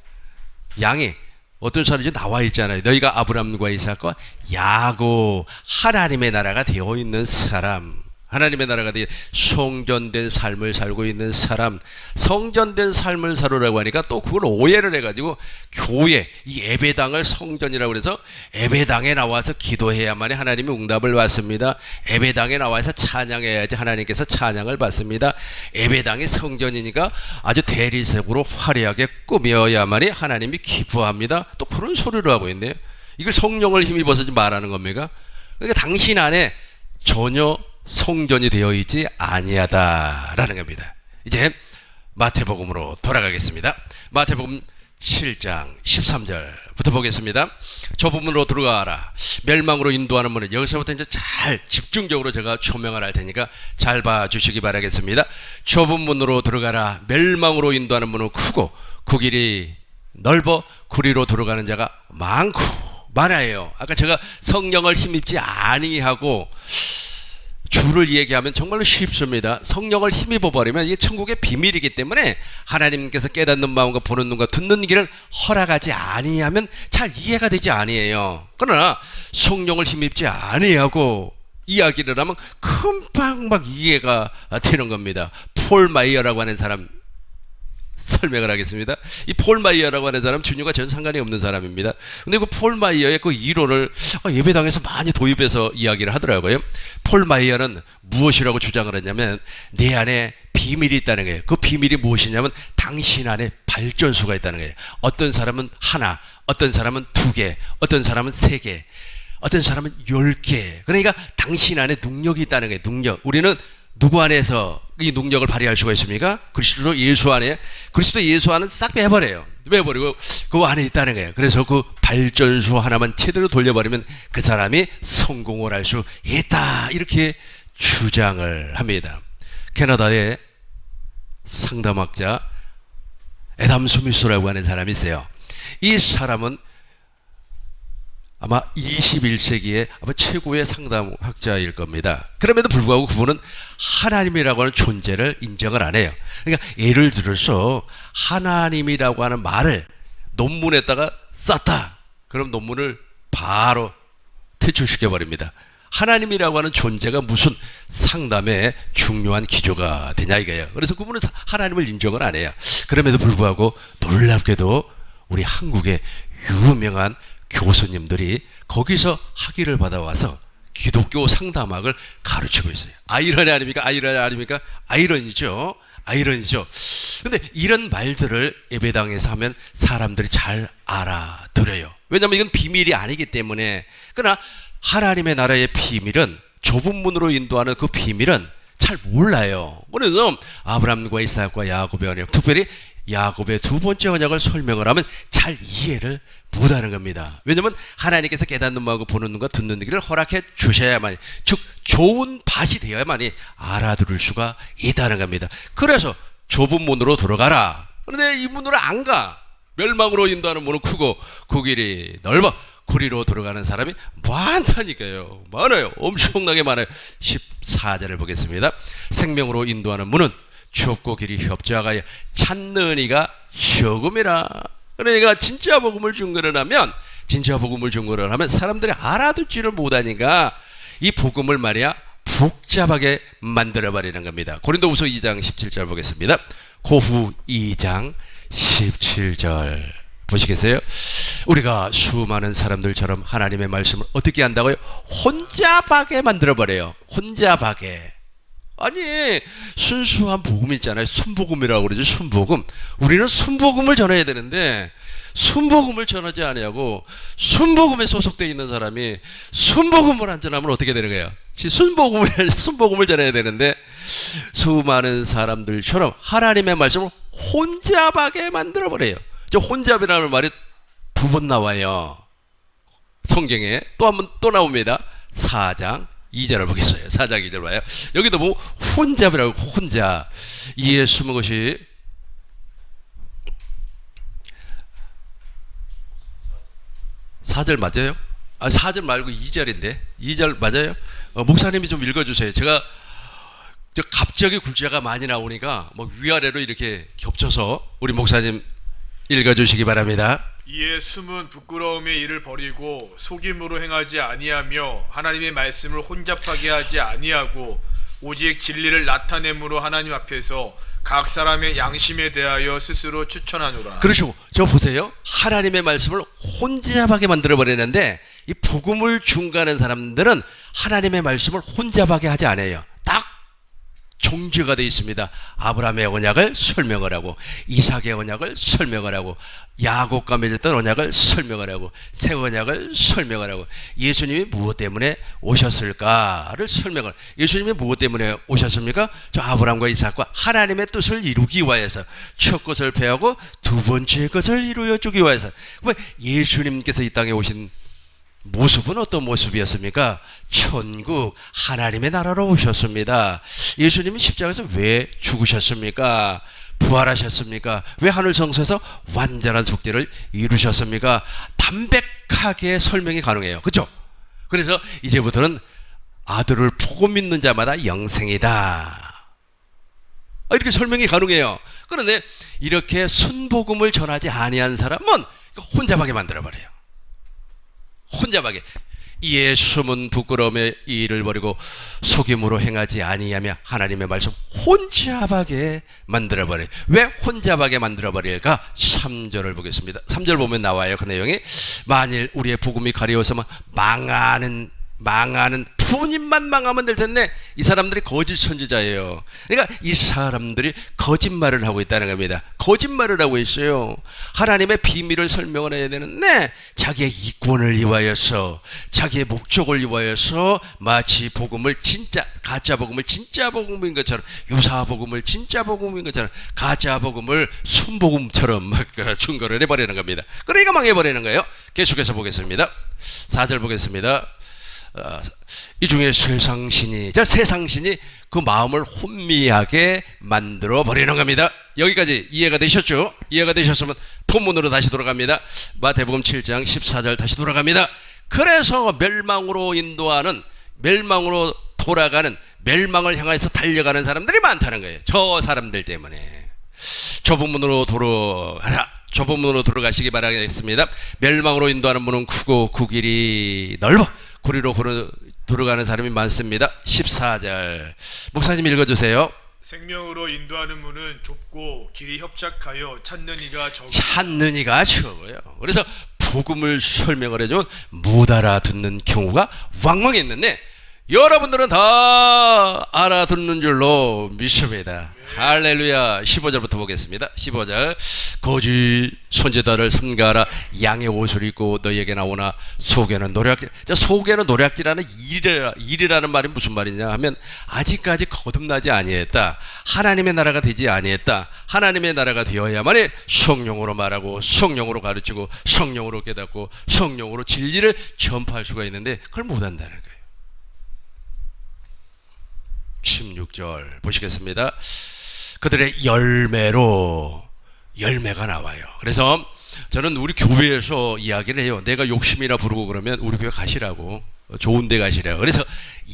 Speaker 1: 양이 어떤 사람이 나와 있잖아요. 너희가 아브람과 이삭과 야곱, 하나님의 나라가 되어 있는 사람, 하나님의 나라가 되어 성전된 삶을 살고 있는 사람. 성전된 삶을 살으라고 하니까 또 그걸 오해를 해가지고 교회, 이 예배당을 성전이라고 그래서 예배당에 나와서 기도해야만이 하나님이 응답을 받습니다. 예배당에 나와서 찬양해야지 하나님께서 찬양을 받습니다. 예배당이 성전이니까 아주 대리석으로 화려하게 꾸며야만이 하나님이 기뻐합니다. 또 그런 소리를 하고 있네요. 이걸 성령을 힘입어서 말하는 겁니까? 그러니까 당신 안에 전혀 성전이 되어 있지 아니하다라는 겁니다. 이제 마태복음으로 돌아가겠습니다. 마태복음 7장 13절부터 보겠습니다. 좁은 들어가라. 멸망으로 인도하는 문은, 여기서부터 이제 잘 집중적으로 제가 조명을 할 테니까 잘 봐주시기 바라겠습니다. 좁은 문으로 들어가라. 멸망으로 인도하는 문은 크고 그 길이 넓어 구리로 들어가는 자가 많아요. 아까 제가 성령을 힘입지 아니하고 주를 얘기하면 정말로 쉽습니다. 성령을 힘입어 버리면 이게 천국의 비밀이기 때문에 하나님께서 깨닫는 마음과 보는 눈과 듣는 길을 허락하지 아니하면 잘 이해가 되지 아니에요. 그러나 성령을 힘입지 아니하고 이야기를 하면 금방 막 이해가 되는 겁니다. 폴 마이어라고 하는 사람 설명을 하겠습니다. 이 폴 마이어라고 하는 사람 주님과 전 상관이 없는 사람입니다. 근데 그 폴 마이어의 그 이론을 예배당에서 많이 도입해서 이야기를 하더라고요. 폴 마이어는 무엇이라고 주장을 했냐면 내 안에 비밀이 있다는 거예요. 그 비밀이 무엇이냐면 당신 안에 발전수가 있다는 거예요. 어떤 사람은 하나, 어떤 사람은 2개, 어떤 사람은 3개, 어떤 사람은 10개. 그러니까 당신 안에 능력이 있다는 거예요. 능력. 우리는 누구 안에서 이 능력을 발휘할 수가 있습니까? 그리스도 예수 안에. 그리스도 예수 안은 싹 빼버려요. 빼버리고 그 안에 있다는 거예요. 그래서 그 발전수 하나만 제대로 돌려버리면 그 사람이 성공을 할 수 있다, 이렇게 주장을 합니다. 캐나다의 상담학자 애담 스미스라고 하는 사람이 있어요. 이 사람은 아마 21세기의 아마 최고의 상담학자일 겁니다. 그럼에도 불구하고 그분은 하나님이라고 하는 존재를 인정을 안 해요. 그러니까 예를 들어서 하나님이라고 하는 말을 논문에다가 썼다. 그럼 논문을 바로 퇴출시켜 버립니다. 하나님이라고 하는 존재가 무슨 상담의 중요한 기조가 되냐 이거예요. 그래서 그분은 하나님을 인정을 안 해요. 그럼에도 불구하고 놀랍게도 우리 한국의 유명한 교수님들이 거기서 학위를 받아와서 기독교 상담학을 가르치고 있어요. 아이러니 아닙니까? 아이러니 아닙니까? 아이러니죠. 아이러니죠. 근데 이런 말들을 예배당에서 하면 사람들이 잘 알아들어요. 왜냐하면 이건 비밀이 아니기 때문에. 그러나 하나님의 나라의 비밀은, 좁은 문으로 인도하는 그 비밀은 잘 몰라요. 그래서 아브라함과 이삭과 야곱의 언약, 특별히 야곱의 두 번째 언약을 설명을 하면 잘 이해를 못하는 겁니다. 왜냐하면 하나님께서 깨닫는 마음과 보는 눈과 듣는 귀를 허락해 주셔야만, 즉 좋은 밭이 되어야만이 알아들을 수가 있다는 겁니다. 그래서 좁은 문으로 들어가라. 그런데 이 문으로 안 가. 멸망으로 인도하는 문은 크고 그 길이 넓어 구리로 들어가는 사람이 많다니까요. 많아요. 엄청나게 많아요. 14절을 보겠습니다. 생명으로 인도하는 문은 좁고 길이 협착하여 찾는 이가 적음이라. 그러니까 진짜 복음을 증거를 하면 사람들이 알아듣지를 못하니까 이 복음을 말이야 복잡하게 만들어버리는 겁니다. 고린도후서 2장 17절 보겠습니다. 고후 2장 17절 보시겠어요? 우리가 수많은 사람들처럼 하나님의 말씀을 어떻게 한다고요? 혼잡하게 만들어버려요. 혼잡하게. 아니, 순수한 복음 있잖아요. 순복음이라고 그러죠. 순복음. 우리는 순복음을 전해야 되는데 순복음을 전하지 아니하고 순복음에 소속되어 있는 사람이 순복음을 안 전하면 어떻게 되는 거예요? 순복음을 전해야 되는데 수많은 사람들처럼 하나님의 말씀을 혼잡하게 만들어버려요. 저 혼잡이라는 말이 두 번 나와요. 성경에 또 한 번 또 나옵니다. 4장 2절을 보겠어요. 4장 2절 봐요. 여기도 뭐 혼잡이라고, 혼잡. 이에 숨은 것이 4절 맞아요? 4절 말고 2절인데 2절 맞아요? 목사님이 좀 읽어주세요. 제가 갑자기 글자가 많이 나오니까 뭐 위아래로 이렇게 겹쳐서 우리 목사님 읽어주시기 바랍니다.
Speaker 2: 이에 숨은 부끄러움의 일을 버리고 속임으로 행하지 아니하며 하나님의 말씀을 혼잡하게 하지 아니하고 오직 진리를 나타내므로 하나님 앞에서 각 사람의 양심에 대하여 스스로 추천하노라.
Speaker 1: 그렇죠. 저 보세요. 하나님의 말씀을 혼잡하게 만들어버리는데 이 복음을 중간하는 사람들은 하나님의 말씀을 혼잡하게 하지 않아요. 딱 정지가 되어 있습니다. 아브라함의 언약을 설명을 하고 이삭의 언약을 설명을 하고 야곱과 맺었던 언약을 설명을 하고 새 언약을 설명을 하고 예수님이 무엇 때문에 오셨을까를 설명을. 예수님이 무엇 때문에 오셨습니까? 저 아브라함과 이삭과 하나님의 뜻을 이루기 위해서 첫 것을 패하고 두 번째 것을 이루어 주기 위해서. 그러면 예수님께서 이 땅에 오신 모습은 어떤 모습이었습니까? 천국 하나님의 나라로 오셨습니다. 예수님이 십자가에서 왜 죽으셨습니까? 부활하셨습니까? 왜 하늘 성소에서 완전한 속죄를 이루셨습니까? 담백하게 설명이 가능해요. 그렇죠? 그래서 이제부터는 아들을 보고 믿는 자마다 영생이다. 이렇게 설명이 가능해요. 그런데 이렇게 순복음을 전하지 아니한 사람은 혼잡하게 만들어버려요. 혼잡하게. 이에 숨은 부끄러움의 일을 버리고 속임으로 행하지 아니하며 하나님의 말씀 혼잡하게 만들어버려요. 왜 혼잡하게 만들어버릴까? 3절을 보겠습니다. 3절 보면 나와요. 그 내용이 만일 우리의 복음이 가려워서만 망하는 부모님만 망하면 될 텐데 이 사람들이 거짓 선지자예요. 그러니까 이 사람들이 거짓말을 하고 있다는 겁니다. 거짓말을 하고 있어요. 하나님의 비밀을 설명을 해야 되는데 자기의 이권을 위하여서 자기의 목적을 위하여서 마치 복음을 진짜 가짜 복음을 진짜 복음인 것처럼 유사 복음을 진짜 복음인 것처럼 가짜 복음을 순복음처럼 막 증거를 해버리는 겁니다. 그러니까 망해버리는 거예요. 계속해서 보겠습니다. 4절 보겠습니다. 이 중에 세상신이 그 마음을 혼미하게 만들어 버리는 겁니다. 여기까지 이해가 되셨죠? 이해가 되셨으면 본문으로 다시 돌아갑니다. 마태복음 7장 14절 다시 돌아갑니다. 그래서 멸망으로 돌아가는, 멸망을 향해서 달려가는 사람들이 많다는 거예요. 저 사람들 때문에. 좁은 문으로 들어가시기 바라겠습니다. 멸망으로 인도하는 문은 크고 그 길이 넓어 구리로 들어가는 사람이 많습니다. 14절 목사님 읽어주세요.
Speaker 2: 생명으로 인도하는 문은 좁고 길이 협착하여 찾는 이가
Speaker 1: 적어요. 그래서 복음을 설명을 해주면 못 알아듣는 경우가 왕왕했는데 여러분들은 다 알아듣는 줄로 믿습니다. 할렐루야. 15절부터 보겠습니다. 15절 거짓 선지자를 삼가라. 양의 옷을 입고 너희에게 나오나 속에는 노략질. 속에는 노략질하는 일이라는 말이 무슨 말이냐 하면 아직까지 거듭나지 아니했다. 하나님의 나라가 되지 아니했다. 하나님의 나라가 되어야만이 성령으로 말하고 성령으로 가르치고 성령으로 깨닫고 성령으로 진리를 전파할 수가 있는데 그걸 못한다는 거예요. 16절 보시겠습니다. 그들의 열매가 나와요. 그래서 저는 우리 교회에서 이야기를 해요. 내가 욕심이나 부르고 그러면 우리 교회 가시라고, 좋은 데 가시라고. 그래서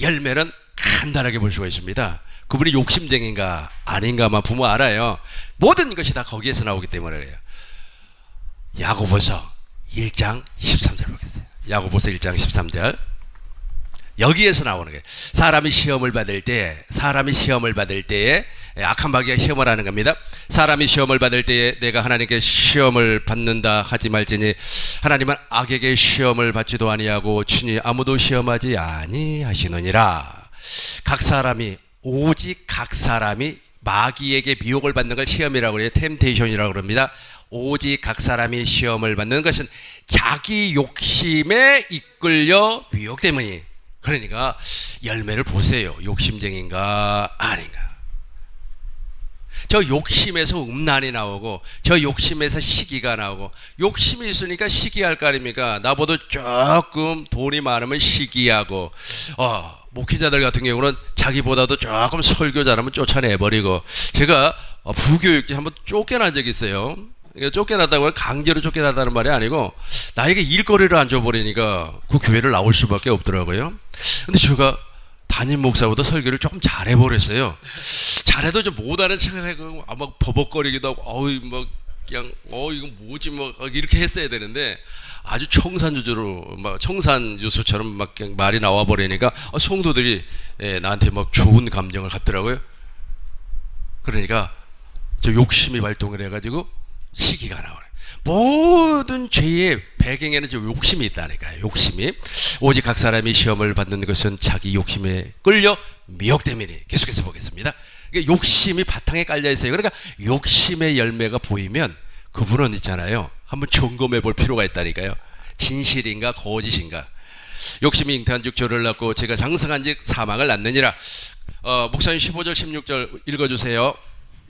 Speaker 1: 열매는 간단하게 볼 수가 있습니다. 그분이 욕심쟁인가 아닌가만 보면 알아요. 모든 것이 다 거기에서 나오기 때문에 그래요. 야고보서 1장 13절 보겠어요. 야고보서 1장 13절 여기에서 나오는 거예요. 사람이 시험을 받을 때에 악한 마귀가 시험을 하는 겁니다. 사람이 시험을 받을 때에 내가 하나님께 시험을 받는다 하지 말지니 하나님은 악에게 시험을 받지도 아니하고 친히 아무도 시험하지 아니하시느니라. 오직 각 사람이 마귀에게 미혹을 받는 걸 시험이라고 해요. 템테이션이라고 합니다. 오직 각 사람이 시험을 받는 것은 자기 욕심에 이끌려 미혹 때문이. 그러니까 열매를 보세요. 욕심쟁인가 아닌가. 저 욕심에서 음란이 나오고 저 욕심에서 시기가 나오고, 욕심이 있으니까 시기할 거 아닙니까? 나보다 조금 돈이 많으면 시기하고, 목회자들 같은 경우는 자기보다도 조금 설교 잘하면 쫓아내버리고. 제가 부교육지 한번 쫓겨난 적이 있어요. 쫓겨났다고 하면 강제로 쫓겨났다는 말이 아니고 나에게 일거리를 안 줘버리니까 그 교회를 나올 수밖에 없더라고요. 근데 제가 담임 목사보다 설교를 조금 잘해버렸어요. 잘해도 좀 못하는 척하고 아마 버벅거리기도 하고 이거 뭐지 이렇게 했어야 되는데 아주 청산유수처럼 막 그냥 말이 나와버리니까 성도들이 나한테 막 좋은 감정을 갖더라고요. 그러니까 저 욕심이 발동을 해가지고 시기가 나오네. 모든 죄의 배경에는 저 욕심이 있다니까요. 욕심이. 오직 각 사람이 시험을 받는 것은 자기 욕심에 끌려 미혹됨이니. 계속해서 보겠습니다. 그러니까 욕심이 바탕에 깔려 있어요. 그러니까 욕심의 열매가 보이면 그분은 있잖아요, 한번 점검해 볼 필요가 있다니까요. 진실인가 거짓인가. 욕심이 잉태한즉 죄를 낳고 제가 장성한즉 사망을 낳느니라. 목사님 15절 16절 읽어주세요.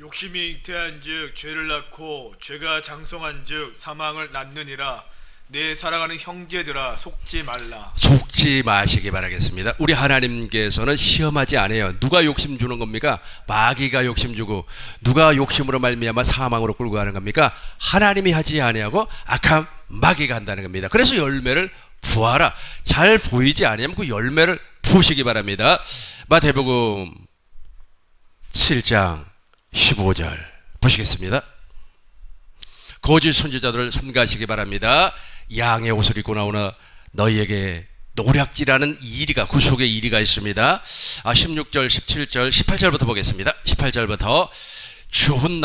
Speaker 2: 욕심이 잉태한즉 죄를 낳고 죄가 장성한즉 사망을 낳느니라. 내 사랑하는 형제들아 속지 말라.
Speaker 1: 속지 마시기 바라겠습니다. 우리 하나님께서는 시험하지 않아요. 누가 욕심 주는 겁니까? 마귀가 욕심 주고. 누가 욕심으로 말미암아 사망으로 끌고 가는 겁니까? 하나님이 하지 아니하고 악한 마귀가 한다는 겁니다. 그래서 열매를 부어라. 잘 보이지 않으면 그 열매를 보시기 바랍니다. 마태복음 7장 15절 보시겠습니다. 거짓 선지자들을 삼가시기 바랍니다. 양의 옷을 입고 나오나 너희에게 노략질하는 이리가, 그 속에 이리가 있습니다. 16절 17절 18절부터 보겠습니다. 18절부터 좋은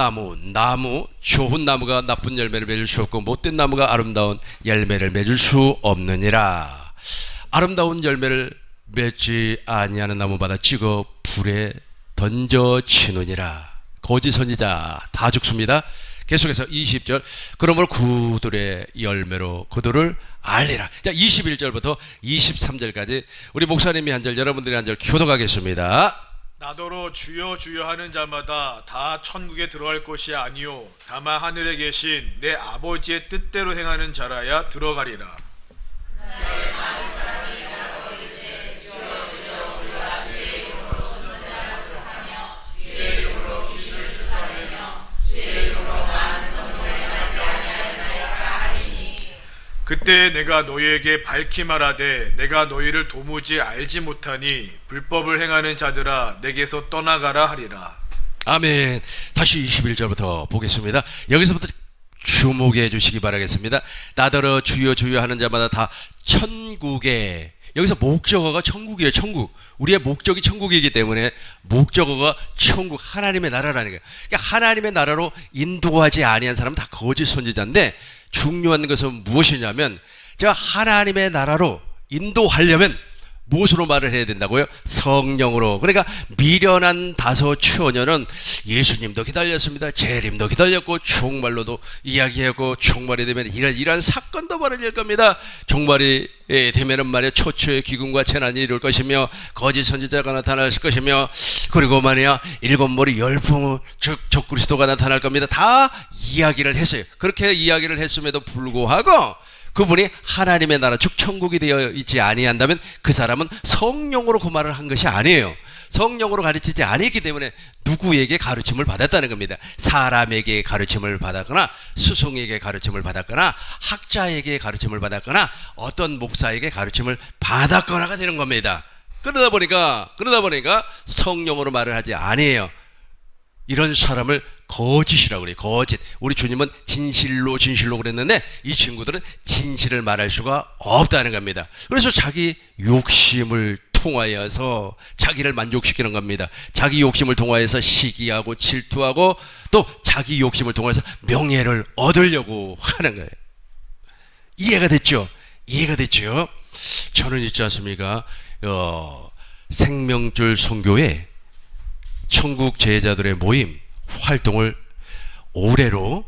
Speaker 1: 나무가 나쁜 열매를 맺을 수 없고 못된 나무가 아름다운 열매를 맺을 수 없느니라. 아름다운 열매를 맺지 아니하는 나무마다 찍어 불에 던져치느니라. 거짓 선지자 다 죽습니다. 계속해서 20절 그러므로 그들의 열매로 그들을 알리라. 자, 21절부터 23절까지 우리 목사님이 한 절, 여러분들이 한 절 교독하겠습니다.
Speaker 2: 나더러 주여 주여 하는 자마다 다 천국에 들어갈 것이 아니요 다만 하늘에 계신 내 아버지의 뜻대로 행하는 자라야 들어가리라. 그때 내가 너희에게 밝히 말하되 내가 너희를 도무지 알지 못하니 불법을 행하는 자들아 내게서 떠나가라 하리라.
Speaker 1: 아멘. 다시 21절부터 보겠습니다. 여기서부터 주목해 주시기 바라겠습니다. 나더러 주여 주여 하는 자마다 다 천국에, 여기서 목적어가 천국이에요. 천국. 우리의 목적이 천국이기 때문에 목적어가 천국, 하나님의 나라라는 거예요. 그러니까 하나님의 나라로 인도하지 아니한 사람은 다 거짓 선지자인데, 중요한 것은 무엇이냐면, 제가 하나님의 나라로 인도하려면 무엇으로 말을 해야 된다고요? 성령으로. 그러니까 미련한 다섯 처녀는 예수님도 기다렸습니다. 재림도 기다렸고 종말로도 이야기하고, 종말이 되면 이러한 사건도 벌어질 겁니다. 종말이 되면은 말이야 초초의 기근과 재난이 이룰 것이며 거짓 선지자가 나타날 것이며, 그리고 말이야 일곱 머리 열풍 즉 적그리스도가 나타날 겁니다. 다 이야기를 했어요. 그렇게 이야기를 했음에도 불구하고 그분이 하나님의 나라 즉 천국이 되어 있지 아니한다면 그 사람은 성령으로 그 말을 한 것이 아니에요. 성령으로 가르치지 아니기 때문에 누구에게 가르침을 받았다는 겁니다. 사람에게 가르침을 받았거나 스승에게 가르침을 받았거나 학자에게 가르침을 받았거나 어떤 목사에게 가르침을 받았거나가 되는 겁니다. 그러다 보니까 성령으로 말을 하지 아니에요. 이런 사람을 거짓이라고 그래요. 거짓. 우리 주님은 진실로 그랬는데 이 친구들은 진실을 말할 수가 없다는 겁니다. 그래서 자기 욕심을 통하여서 자기를 만족시키는 겁니다. 자기 욕심을 통하여서 시기하고 질투하고 또 자기 욕심을 통해서 명예를 얻으려고 하는 거예요. 이해가 됐죠? 저는 있지 않습니까? 생명줄 선교회 천국 제자들의 모임 활동을 올해로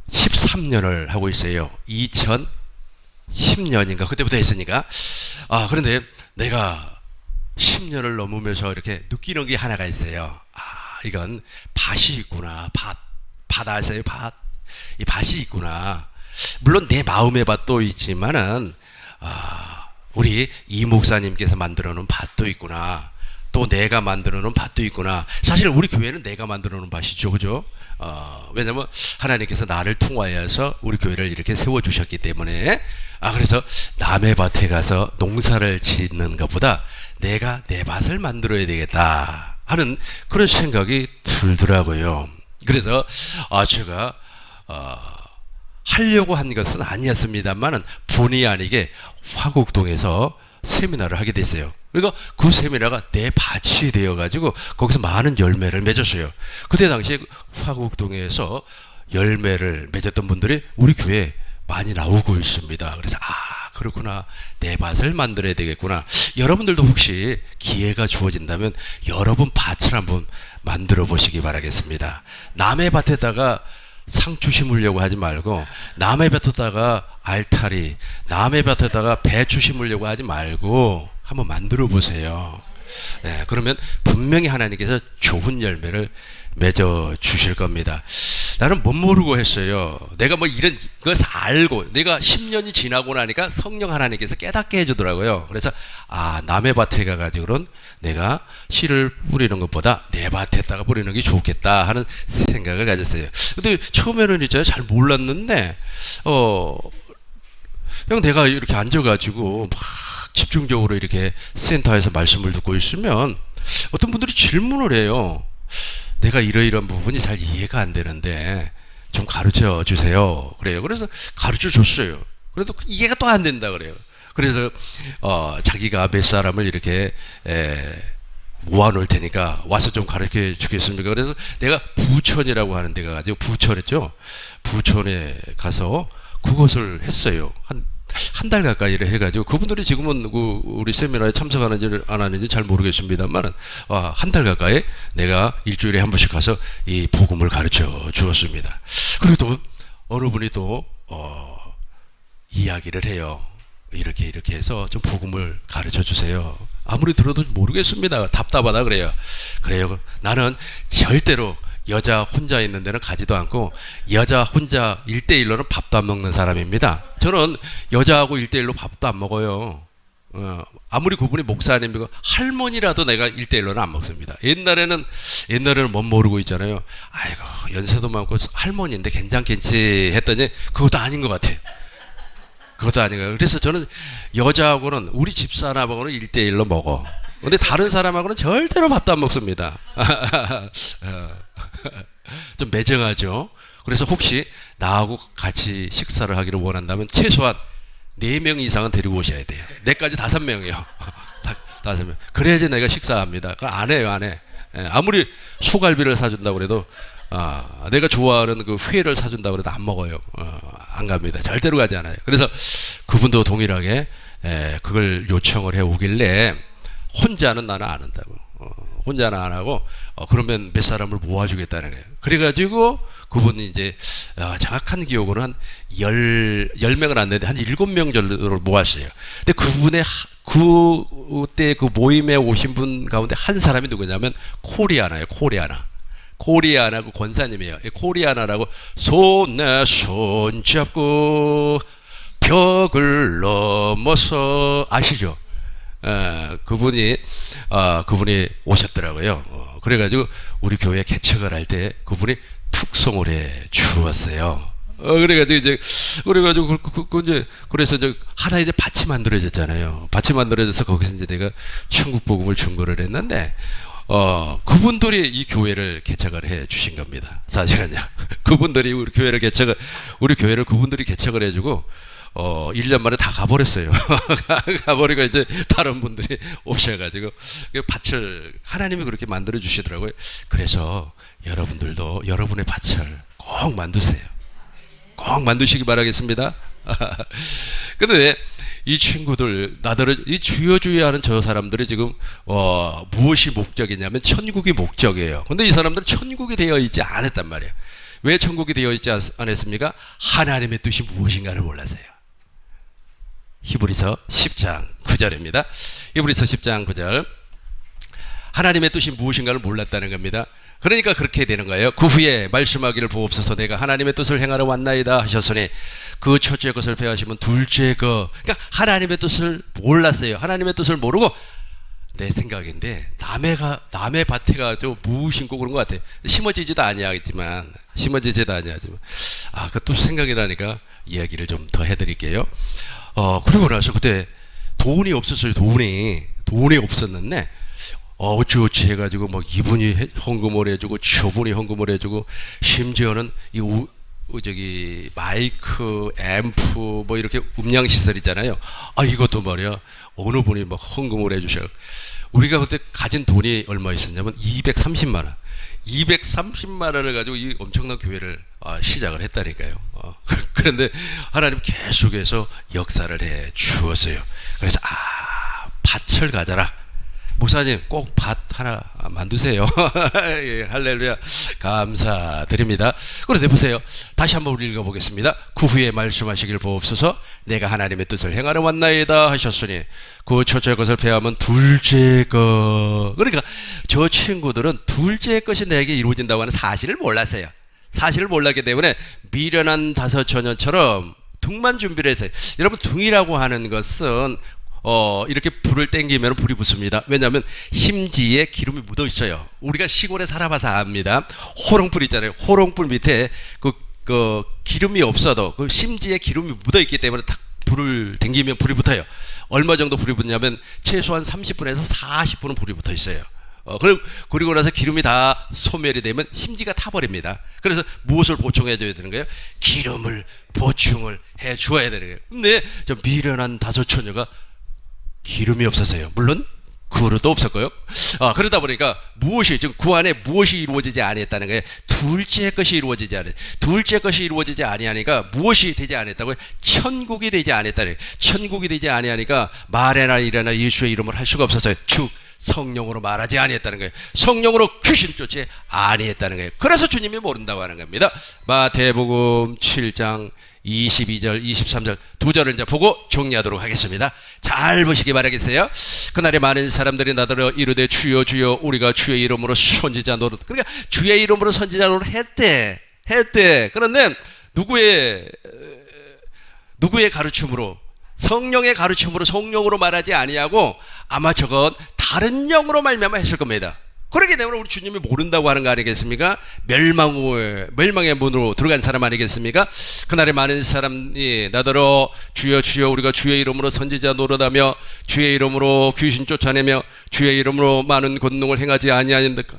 Speaker 1: 13년을 하고 있어요. 2010년인가 그때부터 했으니까. 그런데 내가 10년을 넘으면서 이렇게 느끼는 게 하나가 있어요. 이건 밭이 있구나. 밭 아세요? 이 밭이 있구나. 물론 내 마음의 밭도 있지만은 우리 이 목사님께서 만들어 놓은 밭도 있구나. 또 내가 만들어 놓은 밭도 있구나. 사실 우리 교회는 내가 만들어 놓은 밭이죠. 그죠? 왜냐면 하나님께서 나를 통하여서 우리 교회를 이렇게 세워주셨기 때문에. 그래서 남의 밭에 가서 농사를 짓는 것보다 내가 내 밭을 만들어야 되겠다 하는 그런 생각이 들더라고요. 그래서 제가 하려고 한 것은 아니었습니다만은 본의 아니게 화곡동에서 세미나를 하게 됐어요. 그러니까 그 세미나가 내 밭이 되어가지고 거기서 많은 열매를 맺었어요. 그때 당시에 화곡동에서 열매를 맺었던 분들이 우리 교회에 많이 나오고 있습니다. 그래서 그렇구나, 내 밭을 만들어야 되겠구나. 여러분들도 혹시 기회가 주어진다면 여러분 밭을 한번 만들어 보시기 바라겠습니다. 남의 밭에다가 상추 심으려고 하지 말고, 남의 밭에다가 알타리, 남의 밭에다가 배추 심으려고 하지 말고 한번 만들어 보세요. 그러면 분명히 하나님께서 좋은 열매를 맺어 주실 겁니다. 나는 못 모르고 했어요. 내가 뭐 이런 것을 알고, 내가 10년이 지나고 나니까 성령 하나님께서 깨닫게 해주더라고요. 그래서 남의 밭에 가가지고는 내가 씨를 뿌리는 것보다 내 밭에다가 뿌리는 게 좋겠다 하는 생각을 가졌어요. 근데 처음에는 진짜 잘 몰랐는데 그냥 내가 이렇게 앉아가지고 막 집중적으로 이렇게 센터에서 말씀을 듣고 있으면 어떤 분들이 질문을 해요. 내가 이러이러한 부분이 잘 이해가 안 되는데 좀 가르쳐 주세요. 그래요. 그래서 가르쳐 줬어요. 그래도 이해가 또 안 된다 그래요. 그래서 자기가 몇 사람을 이렇게 모아놓을 테니까 와서 좀 가르쳐 주겠습니까? 그래서 내가 부천이라고 하는 데가 가지고, 부천했죠. 부천에 가서 그것을 했어요. 한 달 가까이를 해가지고, 그분들이 지금은 우리 세미나에 참석하는지 안 하는지 잘 모르겠습니다만, 한 달 가까이 내가 일주일에 한 번씩 가서 이 복음을 가르쳐 주었습니다. 그리고 또 어느 분이 또 이야기를 해요. 이렇게 해서 좀 복음을 가르쳐 주세요. 아무리 들어도 모르겠습니다. 답답하다 그래요. 나는 절대로 여자 혼자 있는 데는 가지도 않고, 여자 혼자 1대1로는 밥도 안 먹는 사람입니다. 저는 여자하고 1대1로 밥도 안 먹어요. 아무리 그분이 목사님이고 할머니라도 내가 1대1로는 안 먹습니다. 옛날에는 못 모르고 있잖아요. 아이고 연세도 많고 할머니인데 괜찮겠지 했더니 그것도 아닌 것 같아요. 그것도 아니고요. 그래서 저는 여자하고는 우리 집사람하고는 1대1로 먹어. 근데 다른 사람하고는 절대로 밥도 안 먹습니다. 좀 매정하죠. 그래서 혹시 나하고 같이 식사를 하기를 원한다면 최소한 4명 이상은 데리고 오셔야 돼요. 내까지 5명이요. 5명. 그래야지 내가 식사합니다. 그거 안 해요, 안 해. 아무리 소갈비를 사준다고 그래도 내가 좋아하는 그 회를 사준다고 그래도 안 먹어요. 안 갑니다. 절대로 가지 않아요. 그래서 그분도 동일하게 그걸 요청을 해 오길래 혼자는 나는 안 한다고. 혼자는 안 하고 그러면 몇 사람을 모아주겠다는 거예요. 그래가지고 그분이 이제 정확한 기억으로 한 10명은 안 되는데 한 7명 정도를 모았어요. 근데 그분의 그때 그 모임에 오신 분 가운데 한 사람이 누구냐면 코리아나예요. 코리아나 그 권사님이에요. 코리아나라고 손에 손 잡고 벽을 넘어서 아시죠? 그분이 오셨더라고요. 그래가지고 우리 교회 개척을 할 때 그분이 툭송을 해 주었어요. 그래서 이제 하나 이제 밭이 만들어졌잖아요. 밭이 만들어져서 거기서 이제 내가 천국 복음을 증거를 했는데, 그분들이 이 교회를 개척을 해 주신 겁니다. 사실은요. 그분들이 우리 교회를 그분들이 개척을 해주고, 1년 만에 다 가버렸어요. 가버리고 이제 다른 분들이 오셔가지고 밭을 하나님이 그렇게 만들어 주시더라고요. 그래서 여러분들도 여러분의 밭을 꼭 만드세요. 꼭 만드시기 바라겠습니다. 근데 이 친구들 나더러 이 주여 하는 저 사람들이 지금 무엇이 목적이냐면 천국이 목적이에요. 근데 이 사람들은 천국이 되어 있지 않았단 말이에요. 왜 천국이 되어 있지 않았습니까? 하나님의 뜻이 무엇인가를 몰랐어요. 히브리서 10장 9절입니다. 히브리서 10장 9절. 하나님의 뜻이 무엇인가를 몰랐다는 겁니다. 그러니까 그렇게 되는 거예요. 그 후에 말씀하기를 보옵소서 내가 하나님의 뜻을 행하러 왔나이다 하셨으니 그 첫째 것을 배하시면 둘째 것. 그러니까 하나님의 뜻을 몰랐어요. 하나님의 뜻을 모르고 내 생각인데 남의 밭에 가서 무 심고 그런 것 같아요. 심어지지도 아니하지만 그것도 생각이 나니까 이야기를 좀 더 해드릴게요. 그리고 나서 그때 돈이 없었어요. 돈이 없었는데 어찌어찌 해가지고 막 이분이 헌금을 해주고 저분이 헌금을 해주고 심지어는 저기 마이크, 앰프 뭐 이렇게 음량 시설 있잖아요. 이것도 말이야 어느 분이 막 헌금을 해주셔. 우리가 그때 가진 돈이 얼마 있었냐면 230만 원. 230만 원을 가지고 이 엄청난 교회를 시작을 했다니까요. 그런데 하나님 계속해서 역사를 해 주었어요. 그래서 밭을 가져라. 목사님 꼭 밭 하나 만드세요. 예, 할렐루야. 감사드립니다. 그런데 보세요. 다시 한번 우리 읽어보겠습니다. 그 후에 말씀하시길 보옵소서 내가 하나님의 뜻을 행하러 왔나이다 하셨으니 그 첫째 것을 배하면 둘째 것. 그러니까 저 친구들은 둘째 것이 내게 이루어진다고 하는 사실을 몰랐어요. 사실을 몰랐기 때문에 미련한 다섯처녀처럼 둥만 준비를 했어요. 여러분 둥이라고 하는 것은 이렇게 불을 땡기면 불이 붙습니다. 왜냐하면 심지에 기름이 묻어 있어요. 우리가 시골에 살아봐서 압니다. 호롱불 있잖아요. 호롱불 밑에 그 기름이 없어도 그 심지에 기름이 묻어 있기 때문에 딱 불을 땡기면 불이 붙어요. 얼마 정도 불이 붙냐면 최소한 30분에서 40분은 불이 붙어 있어요. 그리고 나서 기름이 다 소멸이 되면 심지가 타버립니다. 그래서 무엇을 보충해 줘야 되는 거예요? 기름을 보충을 해 주어야 되는 거예요. 근데 저 미련한 다섯처녀가 기름이 없었어요. 물론 그릇도 없었고요. 그러다 보니까 지금 그 안에 무엇이 이루어지지 아니했다는 거예요. 둘째 것이 이루어지지 않았어요. 둘째 것이 이루어지지 아니하니까 무엇이 되지 않았다고요? 천국이 되지 않았다는 거예요. 천국이 되지 아니하니까 말에나 일에나 예수의 이름을 할 수가 없었어요. 즉 성령으로 말하지 아니했다는 거예요. 성령으로 귀신 쫓지 아니했다는 거예요. 그래서 주님이 모른다고 하는 겁니다. 마태복음 7장 22절, 23절 두 절을 이제 보고 정리하도록 하겠습니다. 잘 보시기 바라겠어요. 그날에 많은 사람들이 나더러 이르되 주여 주여 우리가 주의 이름으로 선지자 노릇. 그러니까 주의 이름으로 선지자 노릇 했대. 그런데 누구의 가르침으로? 성령의 가르침으로 성령으로 말하지 아니하고 아마 저건 다른 영으로 말미암아 했을 겁니다. 그렇기 때문에 우리 주님이 모른다고 하는 거 아니겠습니까? 멸망의 문으로 들어간 사람 아니겠습니까? 그날에 많은 사람이 나더러 주여 주여 우리가 주의 이름으로 선지자 노릇하며 주의 이름으로 귀신 쫓아내며 주의 이름으로 많은 권능을 행하지 아니하였는가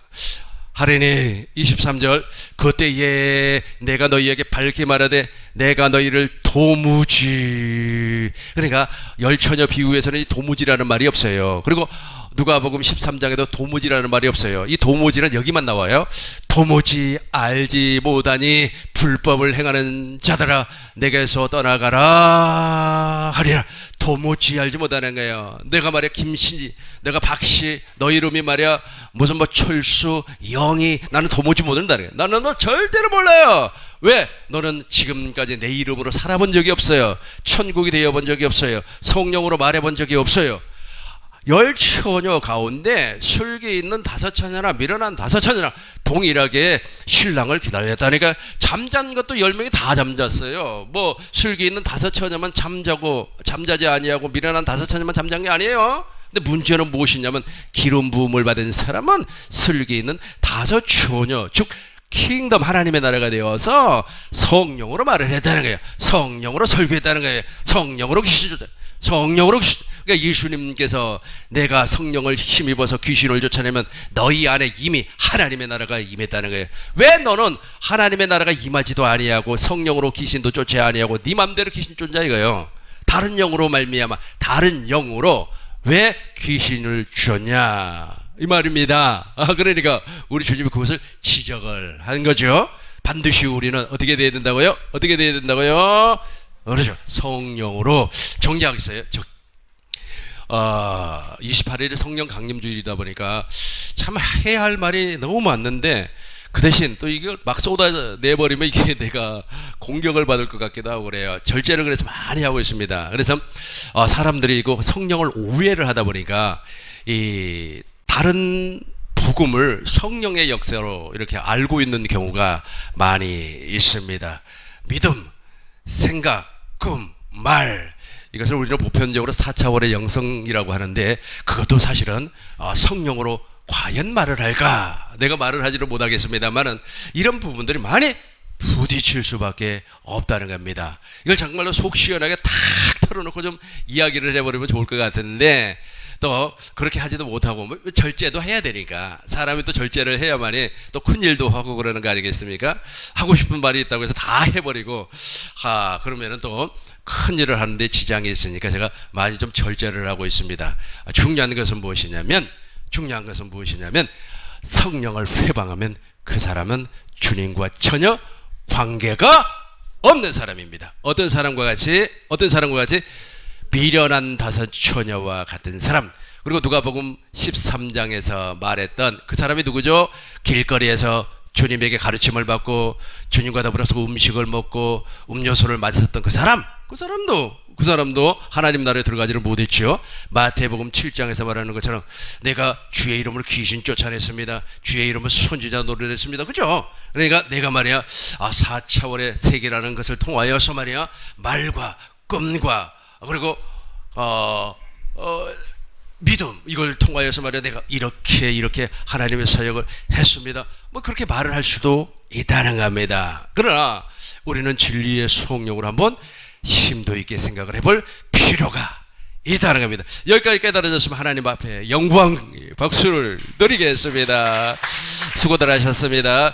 Speaker 1: 하리니 23절 그때에 내가 너희에게 밝게 말하되 내가 너희를 도무지 그러니까 열처녀 비유에서는 이 도무지라는 말이 없어요. 그리고 누가복음 13장에도 도무지라는 말이 없어요. 이 도무지는 여기만 나와요. 도무지 알지 못하니 불법을 행하는 자들아 내게서 떠나가라 하리라. 도무지 알지 못하는 거예요. 내가 말이야 김씨 내가 박씨 너 이름이 말이야 무슨 뭐 철수 영희 나는 도무지 모른다는 거예요. 나는 너 절대로 몰라요. 왜? 너는 지금까지 내 이름으로 살아본 적이 없어요. 천국이 되어본 적이 없어요. 성령으로 말해본 적이 없어요. 열처녀 가운데 슬기 있는 5처녀나 미련한 5처녀나 동일하게 신랑을 기다렸다니까. 잠잔 것도 10명이 다 잠잤어요. 뭐 슬기 있는 5처녀만 잠자지 아니하고 미련한 5처녀만 잠잔 게 아니에요. 근데 문제는 무엇이냐면 기름 부음을 받은 사람은 슬기 있는 5처녀 즉 킹덤 하나님의 나라가 되어서 성령으로 말을 했다는 거예요. 성령으로 설교했다는 거예요. 성령으로 귀신 쫓아 성령으로 귀신. 그러니까 예수님께서 내가 성령을 힘입어서 귀신을 쫓아내면 너희 안에 이미 하나님의 나라가 임했다는 거예요. 왜 너는 하나님의 나라가 임하지도 아니하고 성령으로 귀신도 쫓아 아니하고 네 맘대로 귀신 쫓아 이거요. 다른 영으로 말미암아 다른 영으로 왜 귀신을 주었냐 이 말입니다. 그러니까 우리 주님이 그것을 지적을 한 거죠. 반드시 우리는 어떻게 돼야 된다고요? 어떻게 돼야 된다고요? 그렇죠. 성령으로 정리하겠어요. 28일이 성령 강림주일이다 보니까 참 해야 할 말이 너무 많는데 그 대신 또 이걸 막 쏟아내버리면 이게 내가 공격을 받을 것 같기도 하고 그래요. 절제를 그래서 많이 하고 있습니다. 그래서 사람들이 이거 성령을 오해를 하다 보니까 이 다른 복음을 성령의 역사로 이렇게 알고 있는 경우가 많이 있습니다. 믿음, 생각, 꿈, 말 이것을 우리는 보편적으로 4차원의 영성이라고 하는데 그것도 사실은 성령으로 과연 말을 할까? 내가 말을 하지를 못하겠습니다만은 이런 부분들이 많이 부딪힐 수밖에 없다는 겁니다. 이걸 정말로 속 시원하게 탁 털어놓고 좀 이야기를 해버리면 좋을 것 같은데 또 그렇게 하지도 못하고 절제도 해야 되니까 사람이 또 절제를 해야만이 또 큰일도 하고 그러는 거 아니겠습니까? 하고 싶은 말이 있다고 해서 다 해버리고 그러면은 또 큰일을 하는데 지장이 있으니까 제가 많이 좀 절제를 하고 있습니다. 중요한 것은 무엇이냐면 성령을 회방하면 그 사람은 주님과 전혀 관계가 없는 사람입니다. 어떤 사람과 같이 미련한 5처녀와 같은 사람. 그리고 누가복음 13장에서 말했던 그 사람이 누구죠? 길거리에서 주님에게 가르침을 받고 주님과 더불어서 음식을 먹고 음료수를 마셨던 그 사람도 하나님 나라에 들어가지를 못했죠. 마태복음 7장에서 말하는 것처럼 내가 주의 이름으로 귀신 쫓아냈습니다. 주의 이름으로 선지자 노릇했습니다. 그죠? 그러니까 내가 말이야 4차원의 세계라는 것을 통하여서 말이야 말과 꿈과 그리고 믿음 이걸 통하여서 말이야 내가 이렇게 하나님의 사역을 했습니다. 뭐 그렇게 말을 할 수도 있다는 겁니다. 그러나 우리는 진리의 성령으로 한번 심도 있게 생각을 해볼 필요가 있다는 겁니다. 여기까지 깨달아졌으면 하나님 앞에 영광 박수를 드리겠습니다. 수고들 하셨습니다.